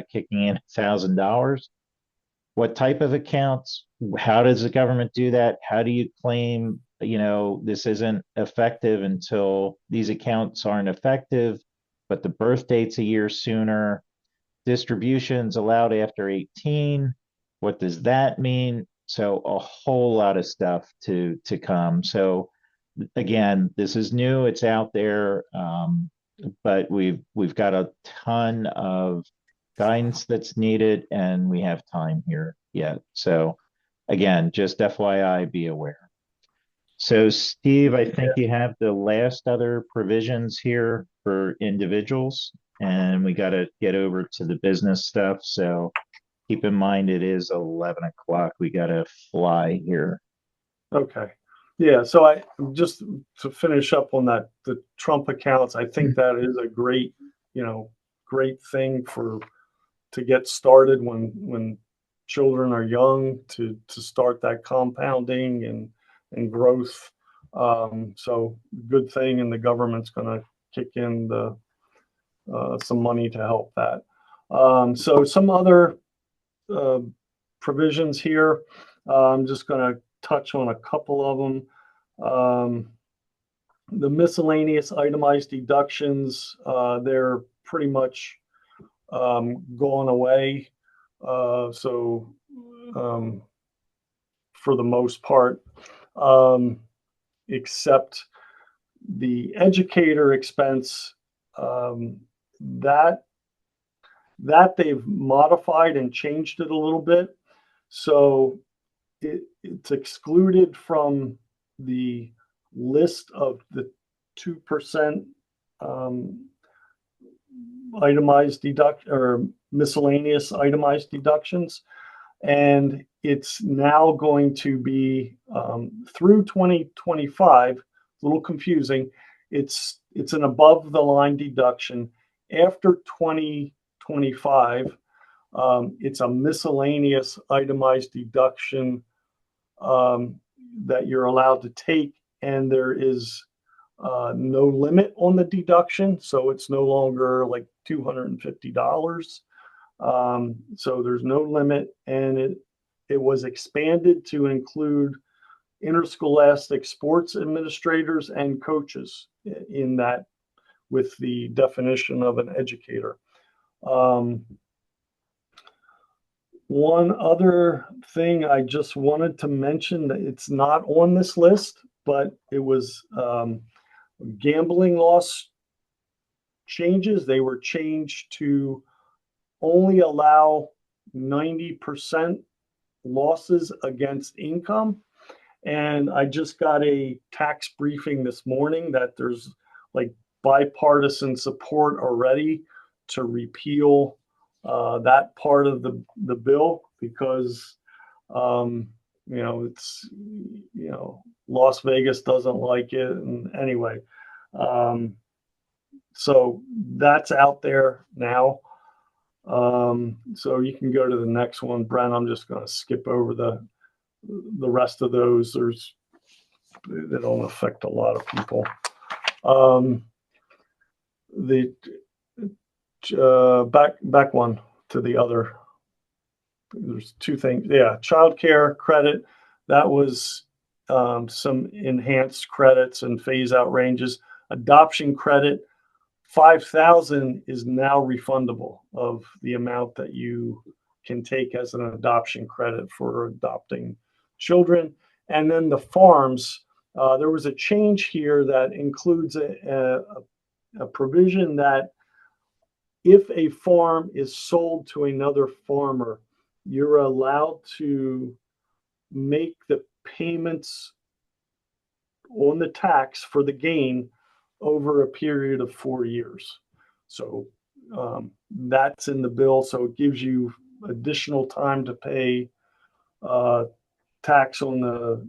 kicking in $1,000. What type of accounts? How does the government do that? How do you claim, this isn't effective until these accounts aren't effective, but the birth date's a year sooner? Distributions allowed after 18. What does that mean? So a whole lot of stuff to come. So again, this is new, it's out there, but we've got a ton of guidance that's needed, and we have time here yet. So again, just FYI, be aware. So Steve, I think you have the last other provisions here for individuals, and we got to get over to the business stuff. So keep in mind it is 11 o'clock. We got to fly here. Okay. Yeah. So I just to finish up on that, the Trump accounts, I think that is a great, great thing to get started when children are young to start that compounding and growth. So good thing, and the government's going to kick in some money to help that. So some other provisions here. I'm just going to touch on a couple of them. The miscellaneous itemized deductions, they're pretty much gone away. So for the most part, except the educator expense, that they've modified and changed it a little bit. So it's excluded from the list of the 2% itemized deduct or miscellaneous itemized deductions. And it's now going to be through 2025, a little confusing. It's an above the line deduction. After 2025, it's a miscellaneous itemized deduction that you're allowed to take, and there is no limit on the deduction, so it's no longer like $250. So there's no limit, and it was expanded to include interscholastic sports administrators and coaches in that, with the definition of an educator. One other thing I just wanted to mention, that it's not on this list, but it was gambling loss changes. They were changed to only allow 90% losses against income. And I just got a tax briefing this morning that there's like bipartisan support already to repeal that part of the bill, because it's Las Vegas doesn't like it, and anyway, so that's out there now. So you can go to the next one, Brent. I'm just going to skip over the rest of those. They don't affect a lot of people. Back one to the other. There's two things. Yeah, childcare credit. That was some enhanced credits and phase out ranges. Adoption credit, 5,000 is now refundable of the amount that you can take as an adoption credit for adopting children. And then the farms, there was a change here that includes a provision that if a farm is sold to another farmer, you're allowed to make the payments on the tax for the gain over a period of 4 years. So that's in the bill. So it gives you additional time to pay tax on the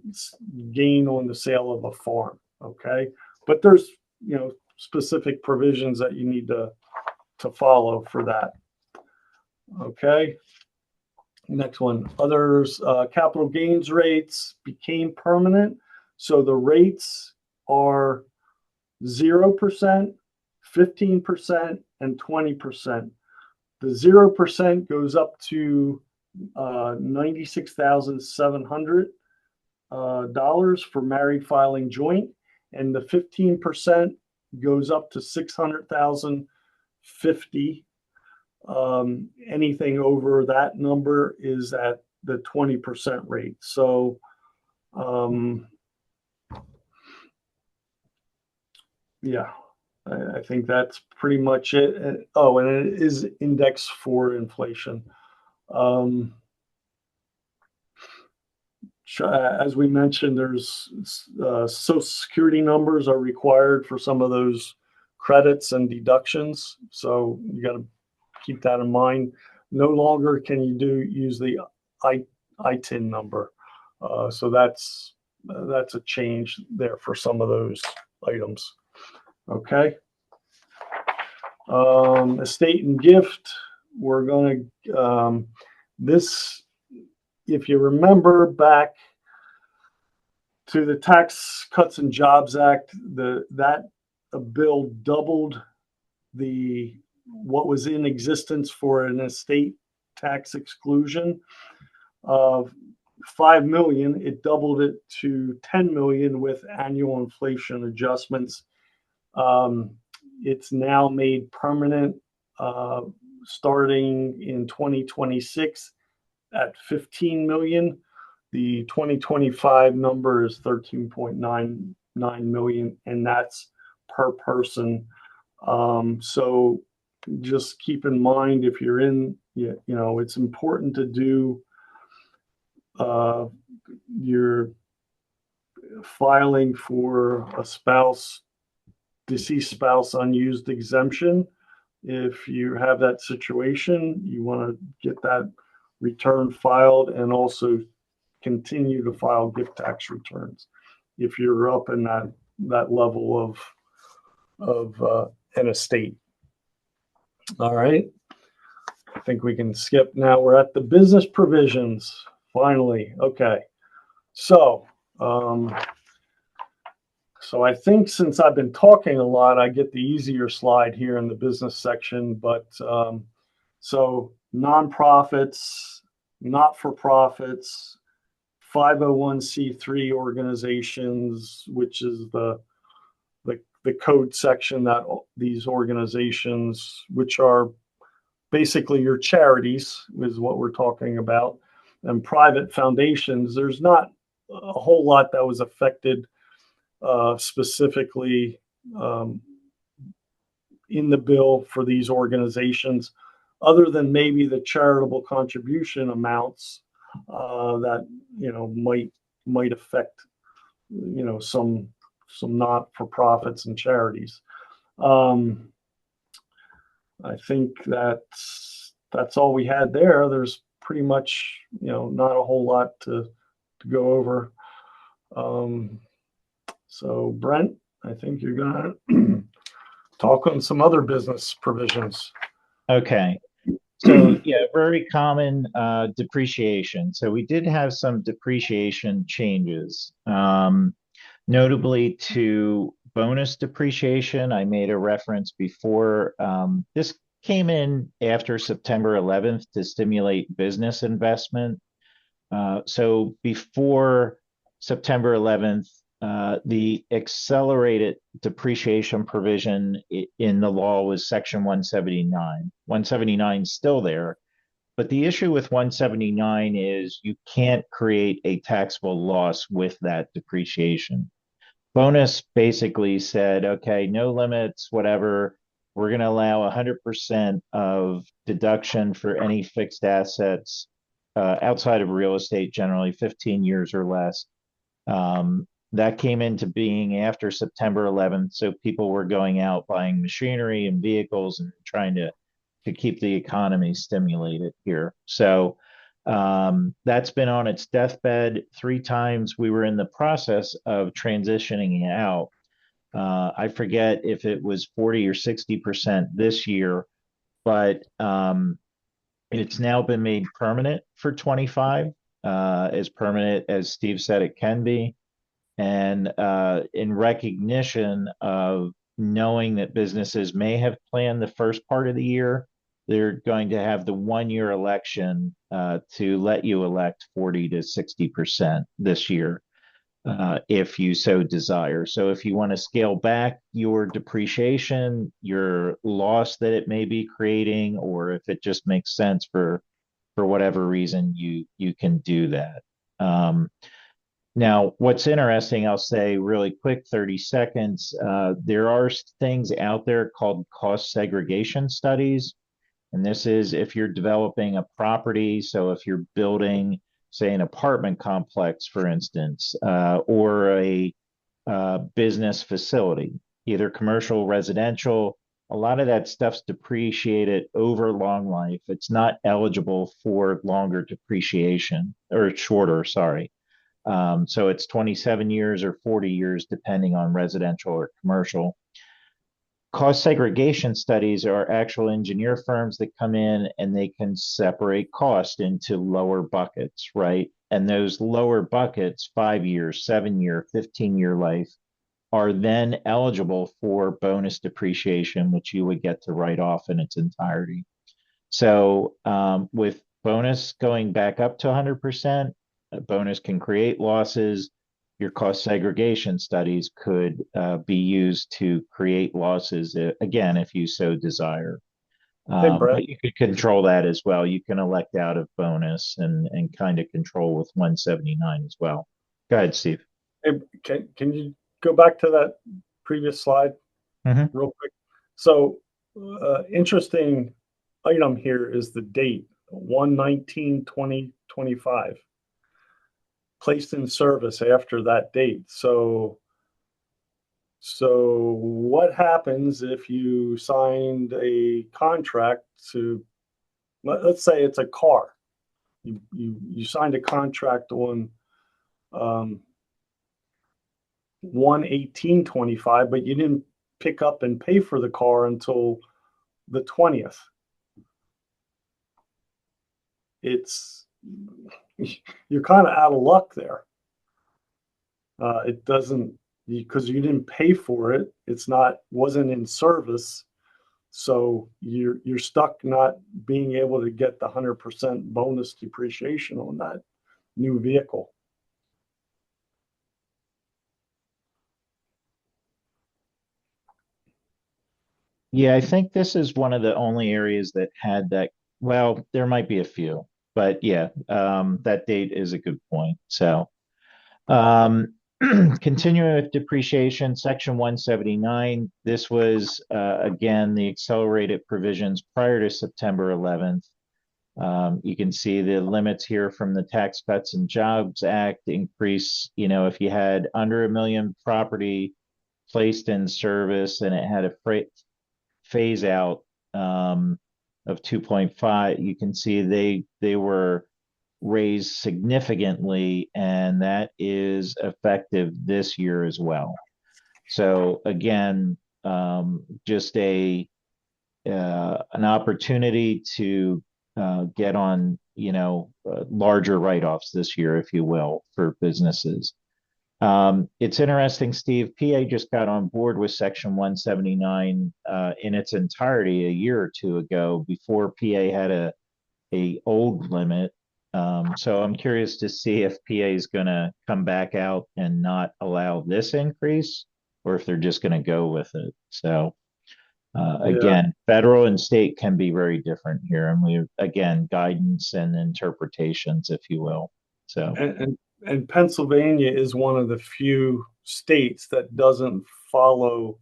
gain on the sale of a farm. Okay. But there's, specific provisions that you need to follow for that. Okay. Next one, others, capital gains rates became permanent. So the rates are 0%, 15%, and 20%. The 0% goes up to $96,700 for married filing joint, and the 15% goes up to $600,050. Anything over that number is at the 20% rate. So yeah, I think that's pretty much it. Oh, and it is indexed for inflation. As we mentioned, there's Social Security numbers are required for some of those credits and deductions. So you got to keep that in mind. No longer can you use the ITIN number. So that's a change there for some of those items. Okay. Estate and gift. We're going to, this, if you remember back to the Tax Cuts and Jobs Act, that bill doubled what was in existence for an estate tax exclusion of $5 million. It doubled it to $10 million with annual inflation adjustments. It's now made permanent starting in 2026 at $15 million. The 2025 number is $13.99 million, and that's per person. So just keep in mind, if you're in, it's important to do your filing for a spouse deceased spouse unused exemption. If you have that situation, you want to get that return filed and also continue to file gift tax returns if you're up in that level of an estate. All right. I think we can skip now. We're at the business provisions. Finally. Okay. So, so I think since I've been talking a lot, I get the easier slide here in the business section. But so nonprofits, not-for-profits, 501c3 organizations, which is the code section that these organizations, which are basically your charities, is what we're talking about, and private foundations. There's not a whole lot that was affected specifically in the bill for these organizations, other than maybe the charitable contribution amounts that might affect some not-for-profits and charities. I think that's all we had there. There's pretty much not a whole lot to go over. So Brent, I think you're gonna talk on some other business provisions. Okay. So yeah, very common depreciation. So we did have some depreciation changes, notably to bonus depreciation. I made a reference before. This came in after September 11th to stimulate business investment. So before September 11th, the accelerated depreciation provision in the law was Section 179. 179 is still there, but the issue with 179 is you can't create a taxable loss with that depreciation. Bonus basically said, okay, no limits, whatever. We're going to allow 100% of deduction for any fixed assets outside of real estate, generally 15 years or less. That came into being after September 11th. So people were going out buying machinery and vehicles and trying to keep the economy stimulated here. So that's been on its deathbed 3 times. We were in the process of transitioning it out. I forget if it was 40 or 60% this year, but it's now been made permanent for 25, as permanent as Steve said it can be. And in recognition of knowing that businesses may have planned the first part of the year, they're going to have the 1-year election to let you elect 40 to 60% this year, if you so desire. So if you want to scale back your depreciation, your loss that it may be creating, or if it just makes sense for whatever reason, you can do that. Now, what's interesting, I'll say really quick, 30 seconds, there are things out there called cost segregation studies. And this is if you're developing a property, so if you're building, say, an apartment complex, for instance, or a business facility, either commercial, residential, a lot of that stuff's depreciated over long life. It's not eligible for longer depreciation, or shorter, sorry. So it's 27 years or 40 years, depending on residential or commercial. Cost segregation studies are actual engineer firms that come in and they can separate cost into lower buckets, right? And those lower buckets, 5 year, 7-year, 15-year life, are then eligible for bonus depreciation, which you would get to write off in its entirety. So with bonus going back up to 100%, a bonus can create losses. Your cost segregation studies could be used to create losses, again, if you so desire. Hey, Brent. But you could control that as well. You can elect out of bonus and kind of control with 179 as well. Go ahead, Steve. Hey, can you go back to that previous slide real quick? So interesting item here is the date, 1/19/2025. Placed in service after that date. So So what happens if you signed a contract to, let's say it's a car. You signed a contract on 1/18/25, but you didn't pick up and pay for the car until the 20th. It's you're kind of out of luck there. It doesn't, because you didn't pay for it. It's not, wasn't in service, so you're stuck not being able to get the 100% bonus depreciation on that new vehicle. Yeah, I think this is one of the only areas that had that. Well, there might be a few, but yeah, that date is a good point. So, um, continuing with depreciation, section 179. This was again the accelerated provisions prior to September 11th. You can see the limits here from the Tax Cuts and Jobs Act increase. You know, if you had under 1 million property placed in service and it had a phase out of 2.5, you can see they were raised significantly, and that is effective this year as well. So again, just an opportunity to get on, larger write-offs this year, if you will, for businesses. It's interesting, Steve, PA just got on board with Section 179 in its entirety a year or two ago before PA had a old limit. So I'm curious to see if PA is going to come back out and not allow this increase, or if they're just going to go with it. So Yeah, again, federal and state can be very different here, and again, guidance and interpretations, if you will. So and Pennsylvania is one of the few states that doesn't follow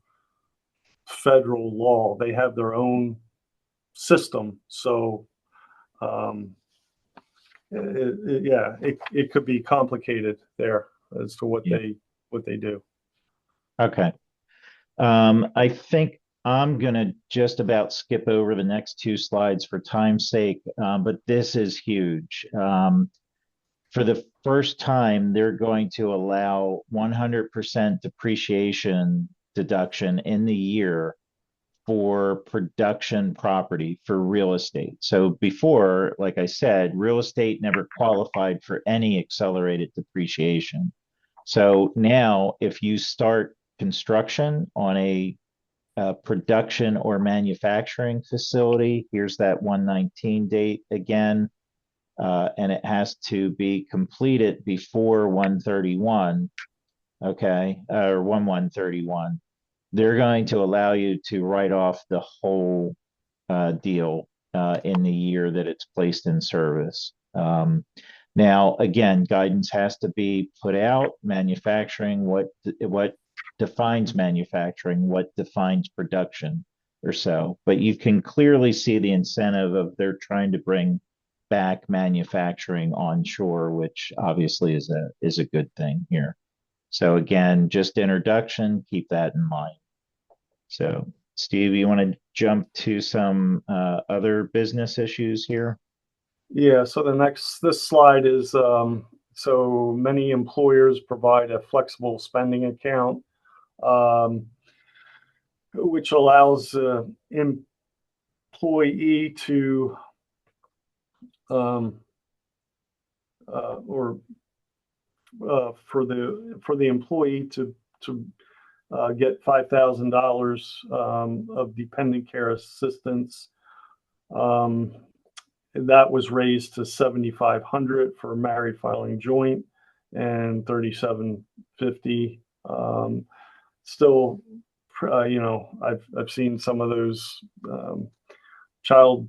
federal law. They have their own system, so um, it could be complicated there as to what yeah, they do. okay. I think I'm gonna just about skip over the next two slides for time's sake, but this is huge. For the first time, they're going to allow 100% depreciation deduction in the year for production property for real estate. So before, like I said, real estate never qualified for any accelerated depreciation. So now, if you start construction on a production or manufacturing facility, here's that 119 date again, and it has to be completed before 131, okay, or 1/1/31. They're going to allow you to write off the whole deal in the year that it's placed in service. Now, again, guidance has to be put out. Manufacturing, what defines manufacturing, what defines production, or so. But you can clearly see the incentive of they're trying to bring back manufacturing onshore, which obviously is a good thing here. So again, just introduction, keep that in mind. So, Steve, you want to jump to some other business issues here? Yeah. So this slide is so many employers provide a flexible spending account, um, which allows employee to um, or for the employee to get $5,000 of dependent care assistance. Um, that was raised to 7,500 for married filing joint and 3,750. Still, I've seen some of those child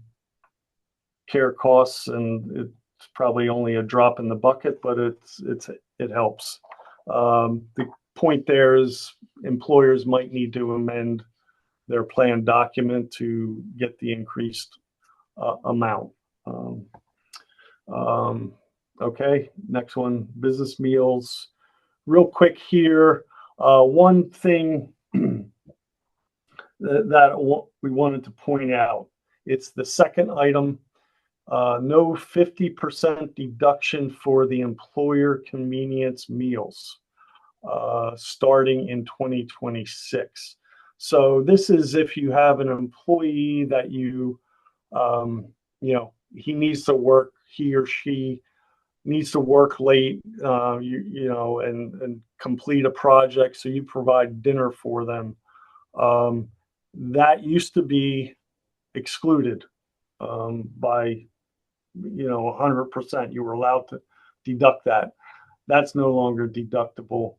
care costs, and it's probably only a drop in the bucket, but it helps. The point there is employers might need to amend their plan document to get the increased amount. Okay, next one, business meals. Real quick here, one thing we wanted to point out. It's the second item. No 50% deduction for the employer convenience meals starting in 2026. So this is if you have an employee that he needs to work, he or she needs to work late, and complete a project. So you provide dinner for them. That used to be excluded by 100%. You were allowed to deduct that. That's no longer deductible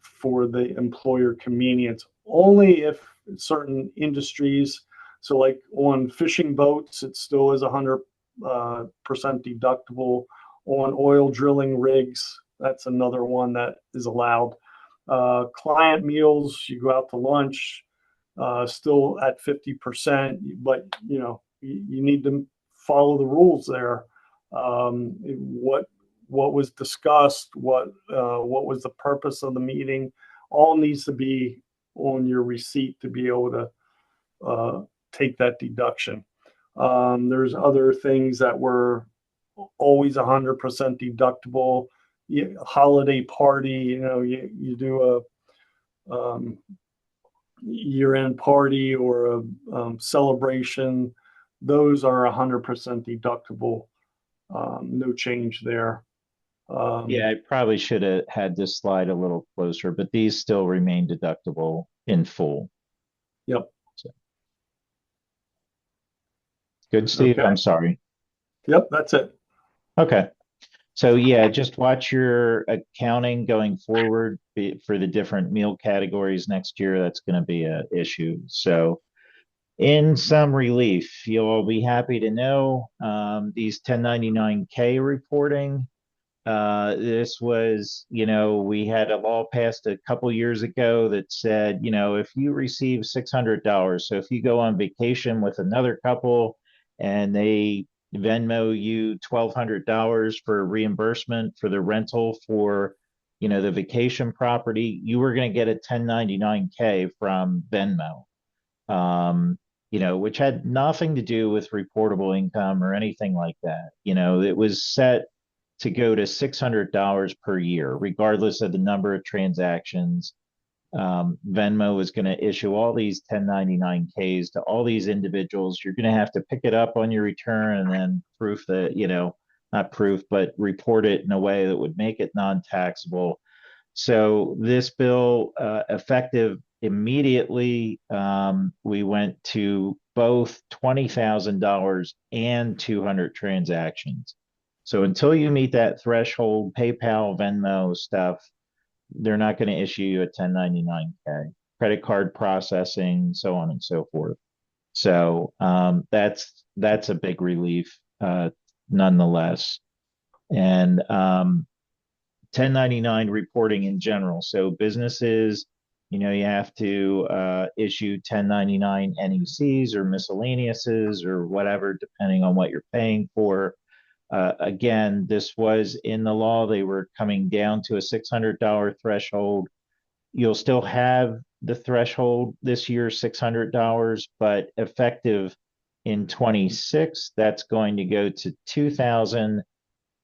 for the employer convenience, only if certain industries. So like on fishing boats, it still is 100% deductible. On oil drilling rigs, that's another one that is allowed. Client meals, you go out to lunch, still at 50%, but you need to follow the rules there. What was discussed, what was the purpose of the meeting, all needs to be on your receipt to be able to take that deduction. There's other things that were always 100% deductible. Holiday party, you do a year-end party or a celebration, those are 100% deductible. No change there. Yeah, I probably should have had this slide a little closer, but these still remain deductible in full. Yep. So, good, Steve. Okay. I'm sorry. Yep, that's it. Okay. So yeah, just watch your accounting going forward for the different meal categories next year. That's going to be an issue. So in some relief, you'll be happy to know these 1099K reporting. This was, we had a law passed a couple years ago that said, if you receive $600, so if you go on vacation with another couple and they Venmo you $1,200 for reimbursement for the rental for, the vacation property, you were going to get a 1099K from Venmo. Which had nothing to do with reportable income or anything like that. It was set to go to $600 per year, regardless of the number of transactions. Venmo is going to issue all these 1099Ks to all these individuals. You're going to have to pick it up on your return and then proof that, not proof, but report it in a way that would make it non-taxable. So this bill, effective immediately, we went to both $20,000 and 200 transactions. So until you meet that threshold, PayPal, Venmo stuff, they're not going to issue you a 1099K. Credit card processing, so on and so forth. So that's a big relief, nonetheless. And 1099 reporting in general. So businesses, you have to issue 1099 NECs or miscellaneouses or whatever, depending on what you're paying for. Again, this was in the law. They were coming down to a $600 threshold. You'll still have the threshold this year, $600, but effective in 26, that's going to go to 2,000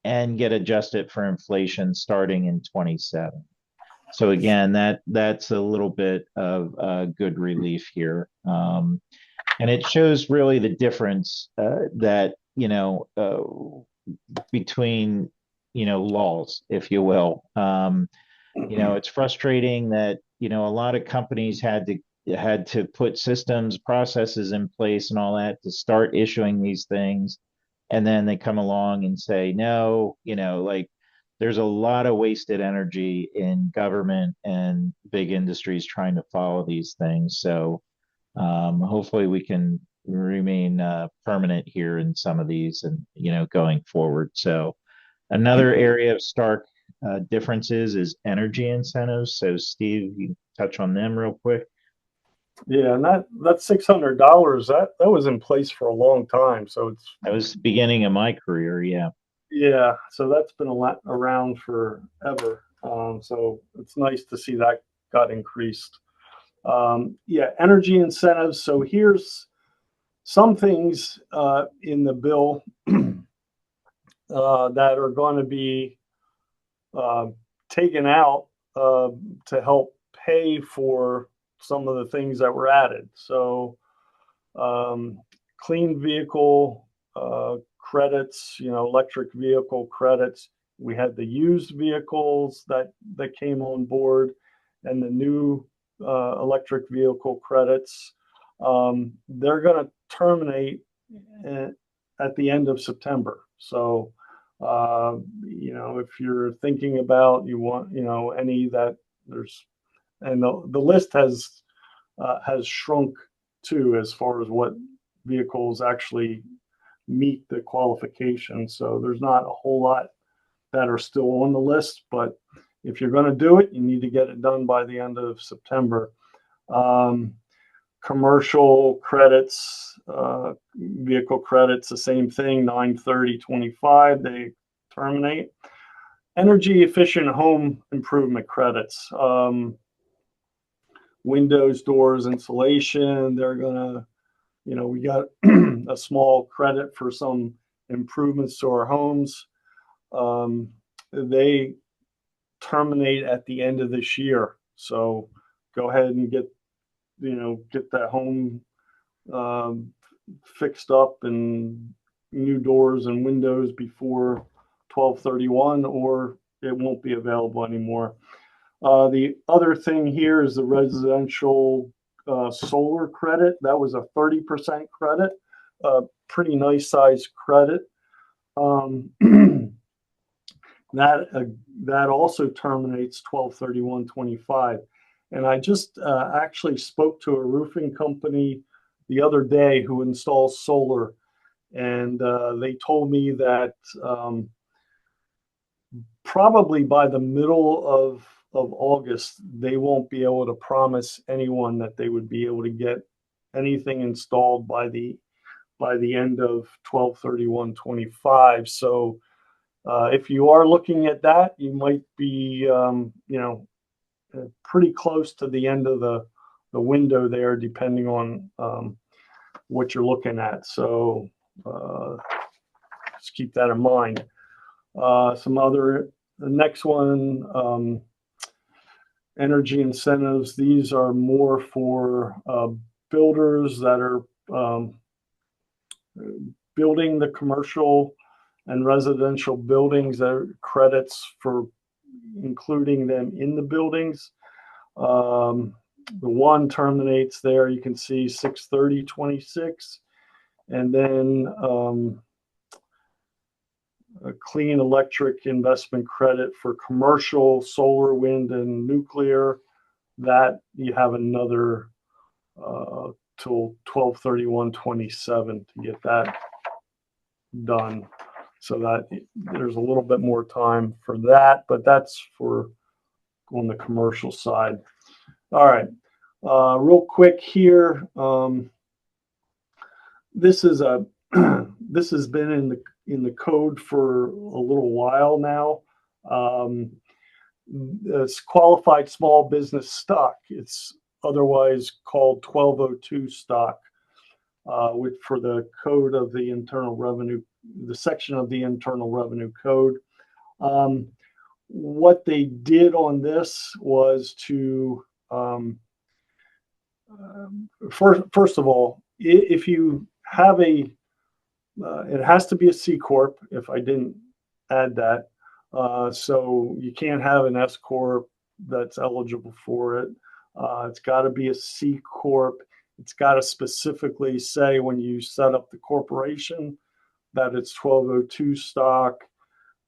and get adjusted for inflation starting in 27. So again, that's a little bit of good relief here. And it shows really the difference that, between, laws, if you will. It's frustrating that, a lot of companies had to put systems, processes in place and all that to start issuing these things. And then they come along and say, no, like there's a lot of wasted energy in government and big industries trying to follow these things. So hopefully we can remain permanent here in some of these and, going forward. So another area of stark differences is energy incentives. So Steve, you touch on them real quick. Yeah, and that $600 that was in place for a long time. So that was the beginning of my career. Yeah. Yeah, so that's been around forever. So it's nice to see that got increased. Yeah, energy incentives. So here's some things in the bill that are going to be uh, taken out to help pay for some of the things that were added. So clean vehicle credits, electric vehicle credits. We had the used vehicles that came on board, and the new electric vehicle credits. They're going to terminate at the end of September. So, if you're thinking about you want, any that there's, and the list has shrunk too as far as what vehicles actually meet the qualifications. So there's not a whole lot that are still on the list, but if you're going to do it, you need to get it done by the end of September. Commercial credits, vehicle credits, the same thing, 9/30/25, they terminate. Energy efficient home improvement credits, windows, doors, insulation, they're gonna, we got a small credit for some improvements to our homes. They terminate at the end of this year. So go ahead and get that home fixed up and new doors and windows before 12/31, or it won't be available anymore. The other thing here is the residential solar credit. That was a 30% credit, pretty nice size credit. That also terminates 12/31/25. And I just actually spoke to a roofing company the other day who installs solar, and they told me that probably by the middle of August, they won't be able to promise anyone that they would be able to get anything installed by the end of 12/31/25. So if you are looking at that, you might be pretty close to the end of the window there, depending on what you're looking at. So just keep that in mind. The next one, energy incentives. These are more for builders that are building the commercial and residential buildings. That are credits for including them in the buildings. The one terminates there. You can see 6/30/26, and then a clean electric investment credit for commercial, solar, wind, and nuclear. That you have another till 12/31/27 to get that done. So that there's a little bit more time for that, but that's for on the commercial side. All right, real quick here. This is a this has been in the code for a little while now. It's qualified small business stock. It's otherwise called 1202 stock, for the code of the Internal Revenue, the section of the Internal Revenue Code. What they did on this was to first of all, if you have it has to be a C corp. If I didn't add that, so you can't have an S corp that's eligible for it. It's got to be a C corp. It's got to specifically say when you set up the corporation that it's 1202 stock.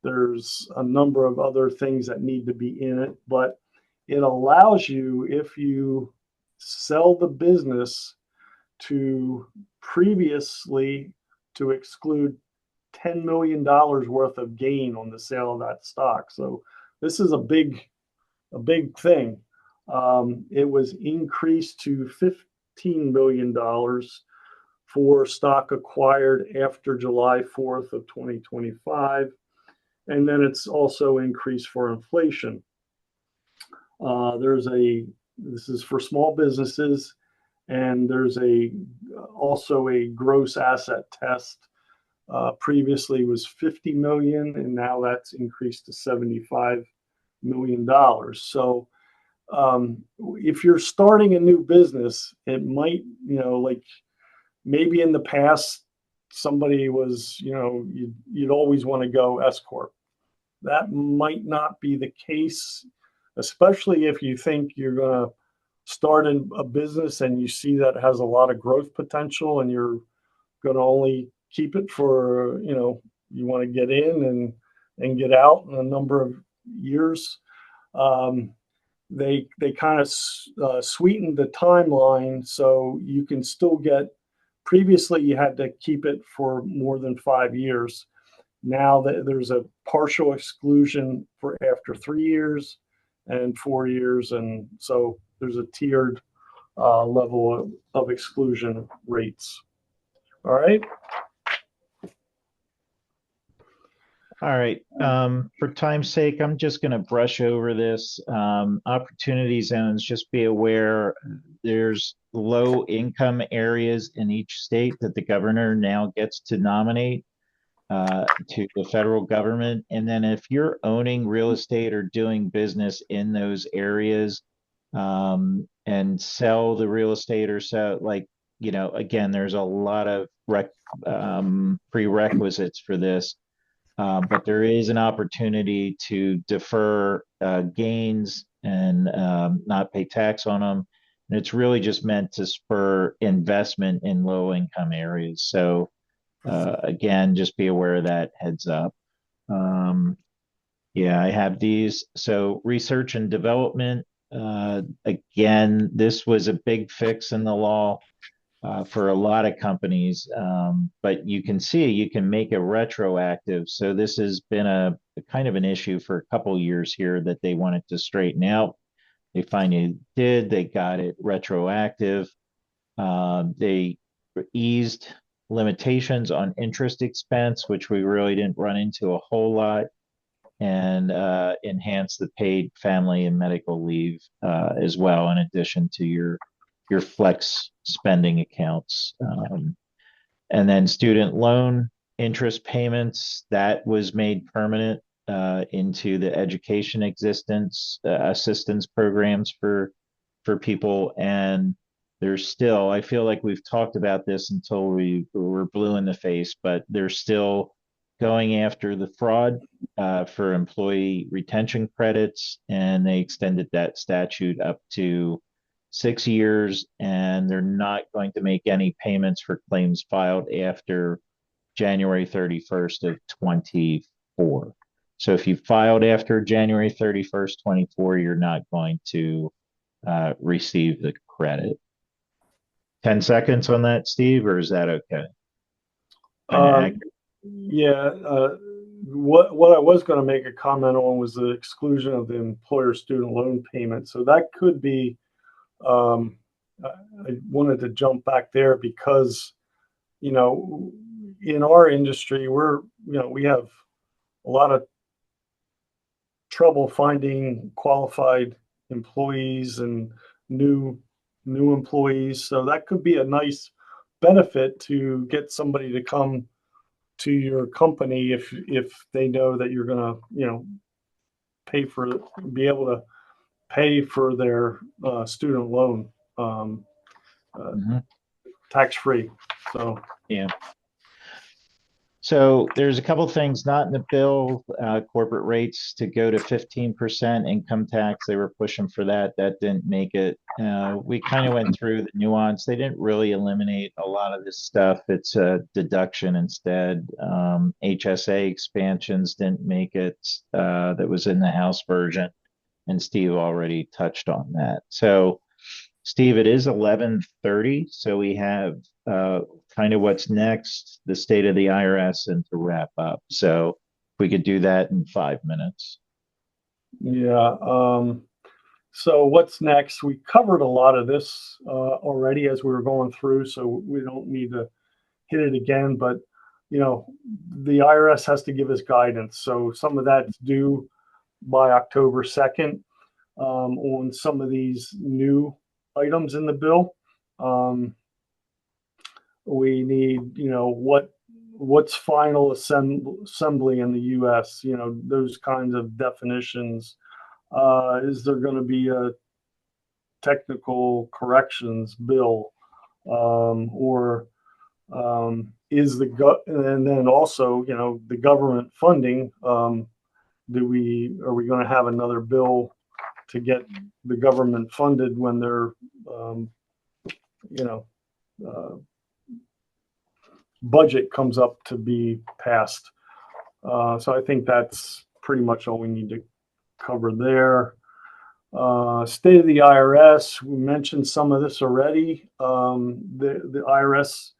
There's a number of other things that need to be in it, but it allows you, if you sell the business, to previously to exclude $10 million worth of gain on the sale of that stock. So this is a big thing. It was increased to $15 million for stock acquired after July 4th of 2025. And then it's also increased for inflation. There's a This is for small businesses, and there's also a gross asset test. Previously was 50 million, and now that's increased to $75 million. So if you're starting a new business, it might, like maybe in the past somebody was, you'd always want to go S corp. That might not be the case, especially if you think you're going to start a business and you see that it has a lot of growth potential, and you're going to only keep it for, you want to get in and get out in a number of years. They kind of sweetened the timeline so you can still get. Previously, you had to keep it for more than 5 years. Now there's a partial exclusion for after 3 years and 4 years, and so there's a tiered level of exclusion rates. All right. All right. For time's sake, I'm just going to brush over this. Opportunity zones, just be aware there's low income areas in each state that the governor now gets to nominate to the federal government. And then if you're owning real estate or doing business in those areas and sell the real estate or so, like, again, there's a lot of prerequisites for this. But there is an opportunity to defer gains and not pay tax on them. And it's really just meant to spur investment in low income areas. So again, just be aware of that, heads up. Yeah, I have these. So research and development, again, this was a big fix in the law for a lot of companies, but you can see you can make it retroactive. So this has been a kind of an issue for a couple of years here that they wanted to straighten out. They finally did. They got it retroactive. They eased limitations on interest expense, which we really didn't run into a whole lot, and enhanced the paid family and medical leave as well, in addition to your flex spending accounts. And then student loan interest payments, that was made permanent into the education assistance programs for people. And there's still, I feel like we've talked about this until we were blue in the face, but they're still going after the fraud for employee retention credits, and they extended that statute up to 6 years, and they're not going to make any payments for claims filed after January 31st of 24. So if you filed after January 31st, 24, you're not going to receive the credit. 10 seconds on that, Steve, or is that okay? Yeah. What I was going to make a comment on was the exclusion of the employer student loan payment. So that could be, I wanted to jump back there because, in our industry, we have a lot of trouble finding qualified employees and new employees. So that could be a nice benefit to get somebody to come to your company if they know that you're going to, be able to pay for their student loan tax free. So yeah. So there's a couple of things not in the bill. Corporate rates to go to 15% income tax. They were pushing for that. That didn't make it. We kind of went through the nuance. They didn't really eliminate a lot of this stuff. It's a deduction instead. HSA expansions didn't make it. That was in the House version, and Steve already touched on that. So Steve, it is 11:30, so we have kind of what's next, the state of the IRS, and to wrap up. So we could do that in 5 minutes. Yeah. So what's next? We covered a lot of this already as we were going through, so we don't need to hit it again. But the IRS has to give us guidance, so some of that's due by October 2nd. on some of these new items in the bill. Um, we need, what's final assembly in the U.S., those kinds of definitions. Is there going to be a technical corrections bill, or is and then also, the government funding? Are we going to have another bill to get the government funded when their, you know, uh, budget comes up to be passed? So I think that's pretty much all we need to cover there. State of the IRS, we mentioned some of this already. The IRS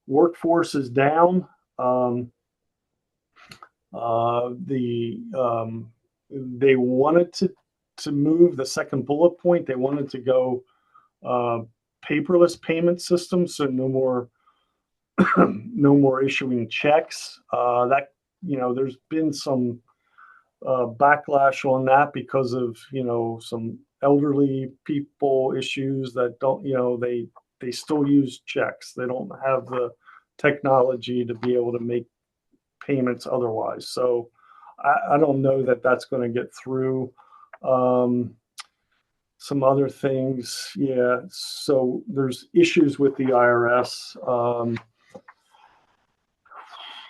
workforce is down. They wanted to move the second bullet point. They wanted to go paperless payment system, so no more no more issuing checks. There's been some backlash on that because of some elderly people issues that don't, they still use checks. They don't have the technology to be able to make payments otherwise. So I don't know that that's going to get through. Some other things, yeah. So there's issues with the IRS.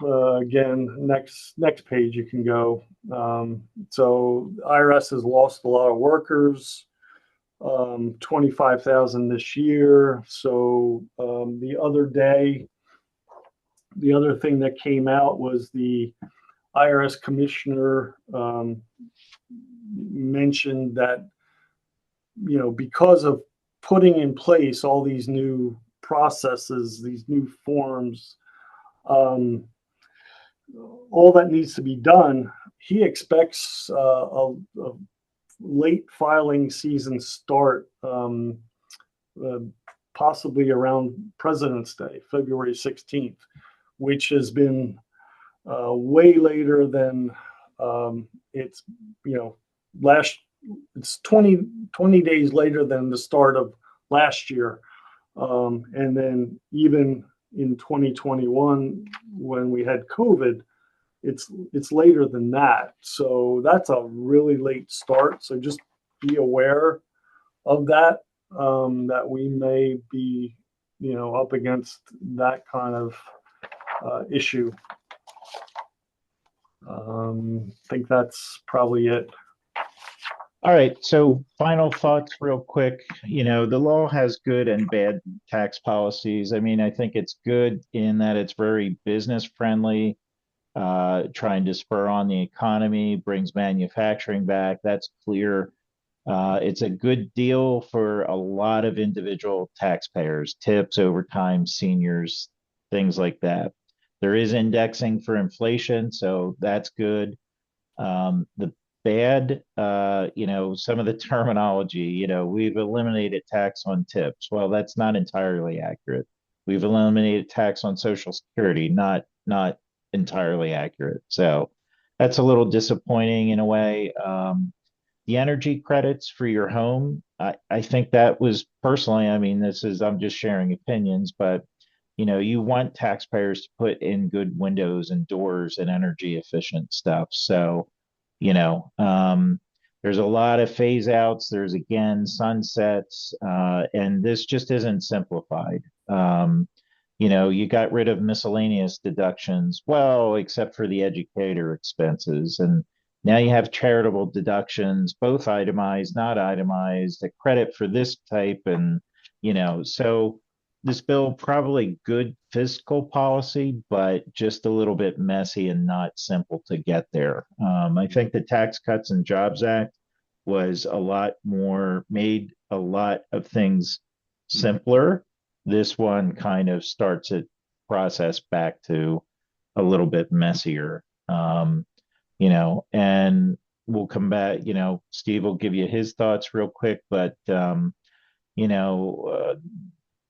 Again, next page you can go. So IRS has lost a lot of workers, 25,000 this year. So the other thing that came out was the IRS commissioner mentioned that, because of putting in place all these new processes, these new forms, all that needs to be done, he expects a late filing season start, possibly around President's Day, February 16th, which has been way later than it's, it's 20 days later than the start of last year. And then even in 2021, when we had COVID, it's later than that. So that's a really late start. So just be aware of that, that we may be, up against that kind of issue. I think that's probably it. All right. So final thoughts real quick. The law has good and bad tax policies. I mean, I think it's good in that it's very business friendly, trying to spur on the economy, brings manufacturing back. That's clear. It's a good deal for a lot of individual taxpayers, tips, overtime, seniors, things like that. There is indexing for inflation, so that's good. The bad, some of the terminology, we've eliminated tax on tips. Well, that's not entirely accurate. We've eliminated tax on Social Security, not entirely accurate. So that's a little disappointing in a way. The energy credits for your home, I think that was personally, I mean, I'm just sharing opinions, but you want taxpayers to put in good windows and doors and energy efficient stuff. So, there's a lot of phase outs. There's again sunsets, and this just isn't simplified. You got rid of miscellaneous deductions, well, except for the educator expenses. And now you have charitable deductions, both itemized, not itemized, a credit for this type. And, so this bill probably good fiscal policy, but just a little bit messy and not simple to get there. I think the Tax Cuts and Jobs Act was made a lot of things simpler. This one kind of starts it process back to a little bit messier. And we'll come back, Steve will give you his thoughts real quick, but you know, uh,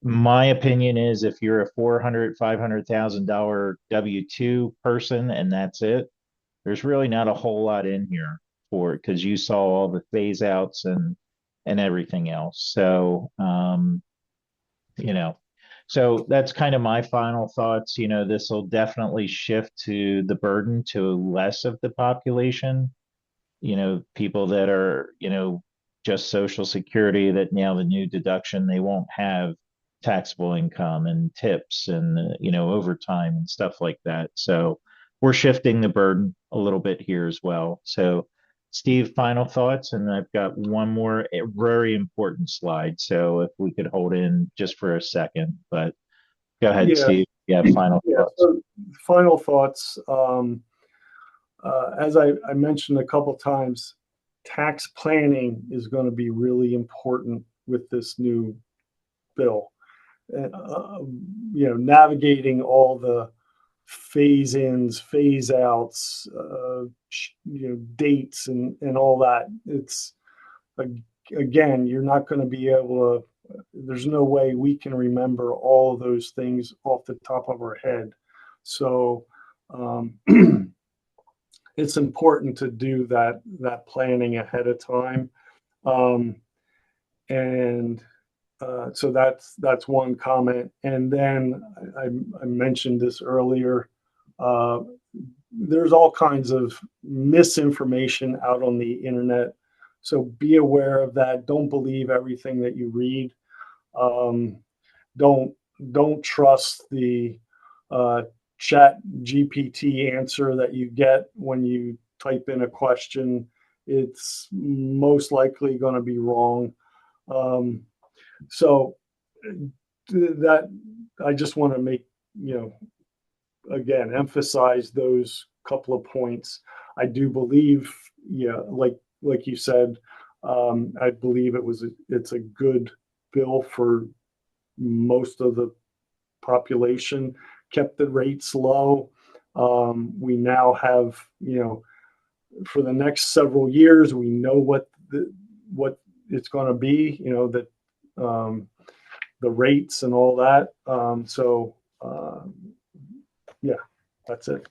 my opinion is if you're a 400, $500,000 W-2 person and that's it, there's really not a whole lot in here for it because you saw all the phase outs and everything else. So you know, so that's kind of my final thoughts. This will definitely shift to the burden to less of the population, people that are, just Social Security that now the new deduction, they won't have taxable income and tips and, overtime and stuff like that. So we're shifting the burden a little bit here as well. So, Steve, final thoughts, and I've got one more very important slide. So if we could hold in just for a second, but go ahead, Yeah, Steve. You have final yeah. thoughts. So final thoughts. As I mentioned a couple times, tax planning is going to be really important with this new bill. Navigating all the phase ins, phase outs, dates and all that. It's again, you're not going to be able to. There's no way we can remember all of those things off the top of our head. So it's important to do that planning ahead of time. Um, and so that's one comment. And then I mentioned this earlier. Uh, there's all kinds of misinformation out on the internet, so be aware of that. Don't believe everything that you read. Um, don't don't trust the uh, chat GPT answer that you get when you type in a question. It's most likely going to be wrong. Um, so that I just want to make, again, emphasize those couple of points. I do believe, yeah, like you said, I believe it's a good bill for most of the population, kept the rates low. We now have, for the next several years, we know what it's going to be, that the rates and all that. Yeah, that's it.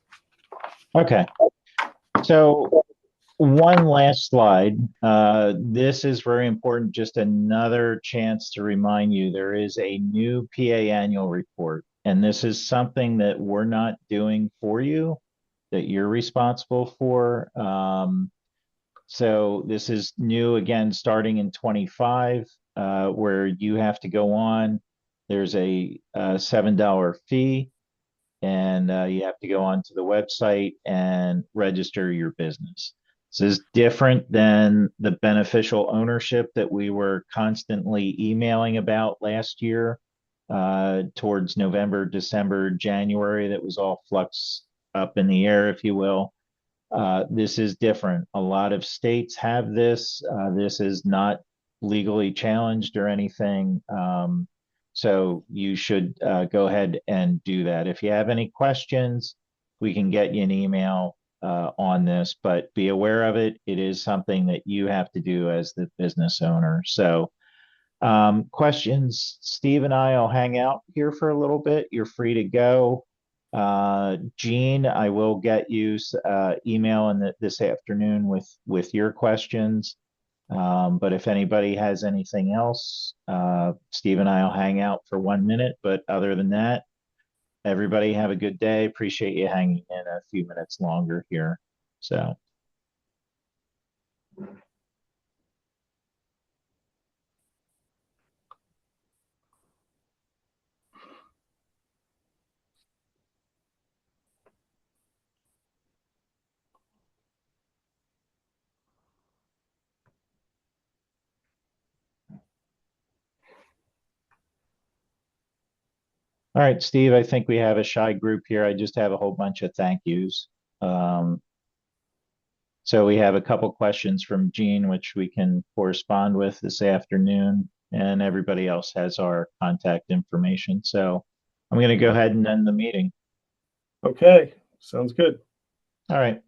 Okay. So one last slide. This is very important. Just another chance to remind you there is a new PA annual report, and this is something that we're not doing for you, that you're responsible for. So this is new again, starting in 25, where you have to go on. There's a $7 fee, and you have to go onto the website and register your business. This is different than the beneficial ownership that we were constantly emailing about last year, towards November, December, January. That was all flux up in the air, if you will. This is different. A lot of states have this. This is not legally challenged or anything. So you should go ahead and do that. If you have any questions, we can get you an email on this, but be aware of it. It is something that you have to do as the business owner. So questions, Steve and I'll hang out here for a little bit. You're free to go. Gene, I will get you email this afternoon with your questions. But if anybody has anything else, Steve and I'll hang out for 1 minute. But other than that, everybody have a good day. Appreciate you hanging in a few minutes longer here. So. All right, Steve, I think we have a shy group here. I just have a whole bunch of thank yous. Um, so we have a couple questions from Gene, which we can correspond with this afternoon, and everybody else has our contact information. So I'm going to go ahead and end the meeting. Okay, sounds good. All right.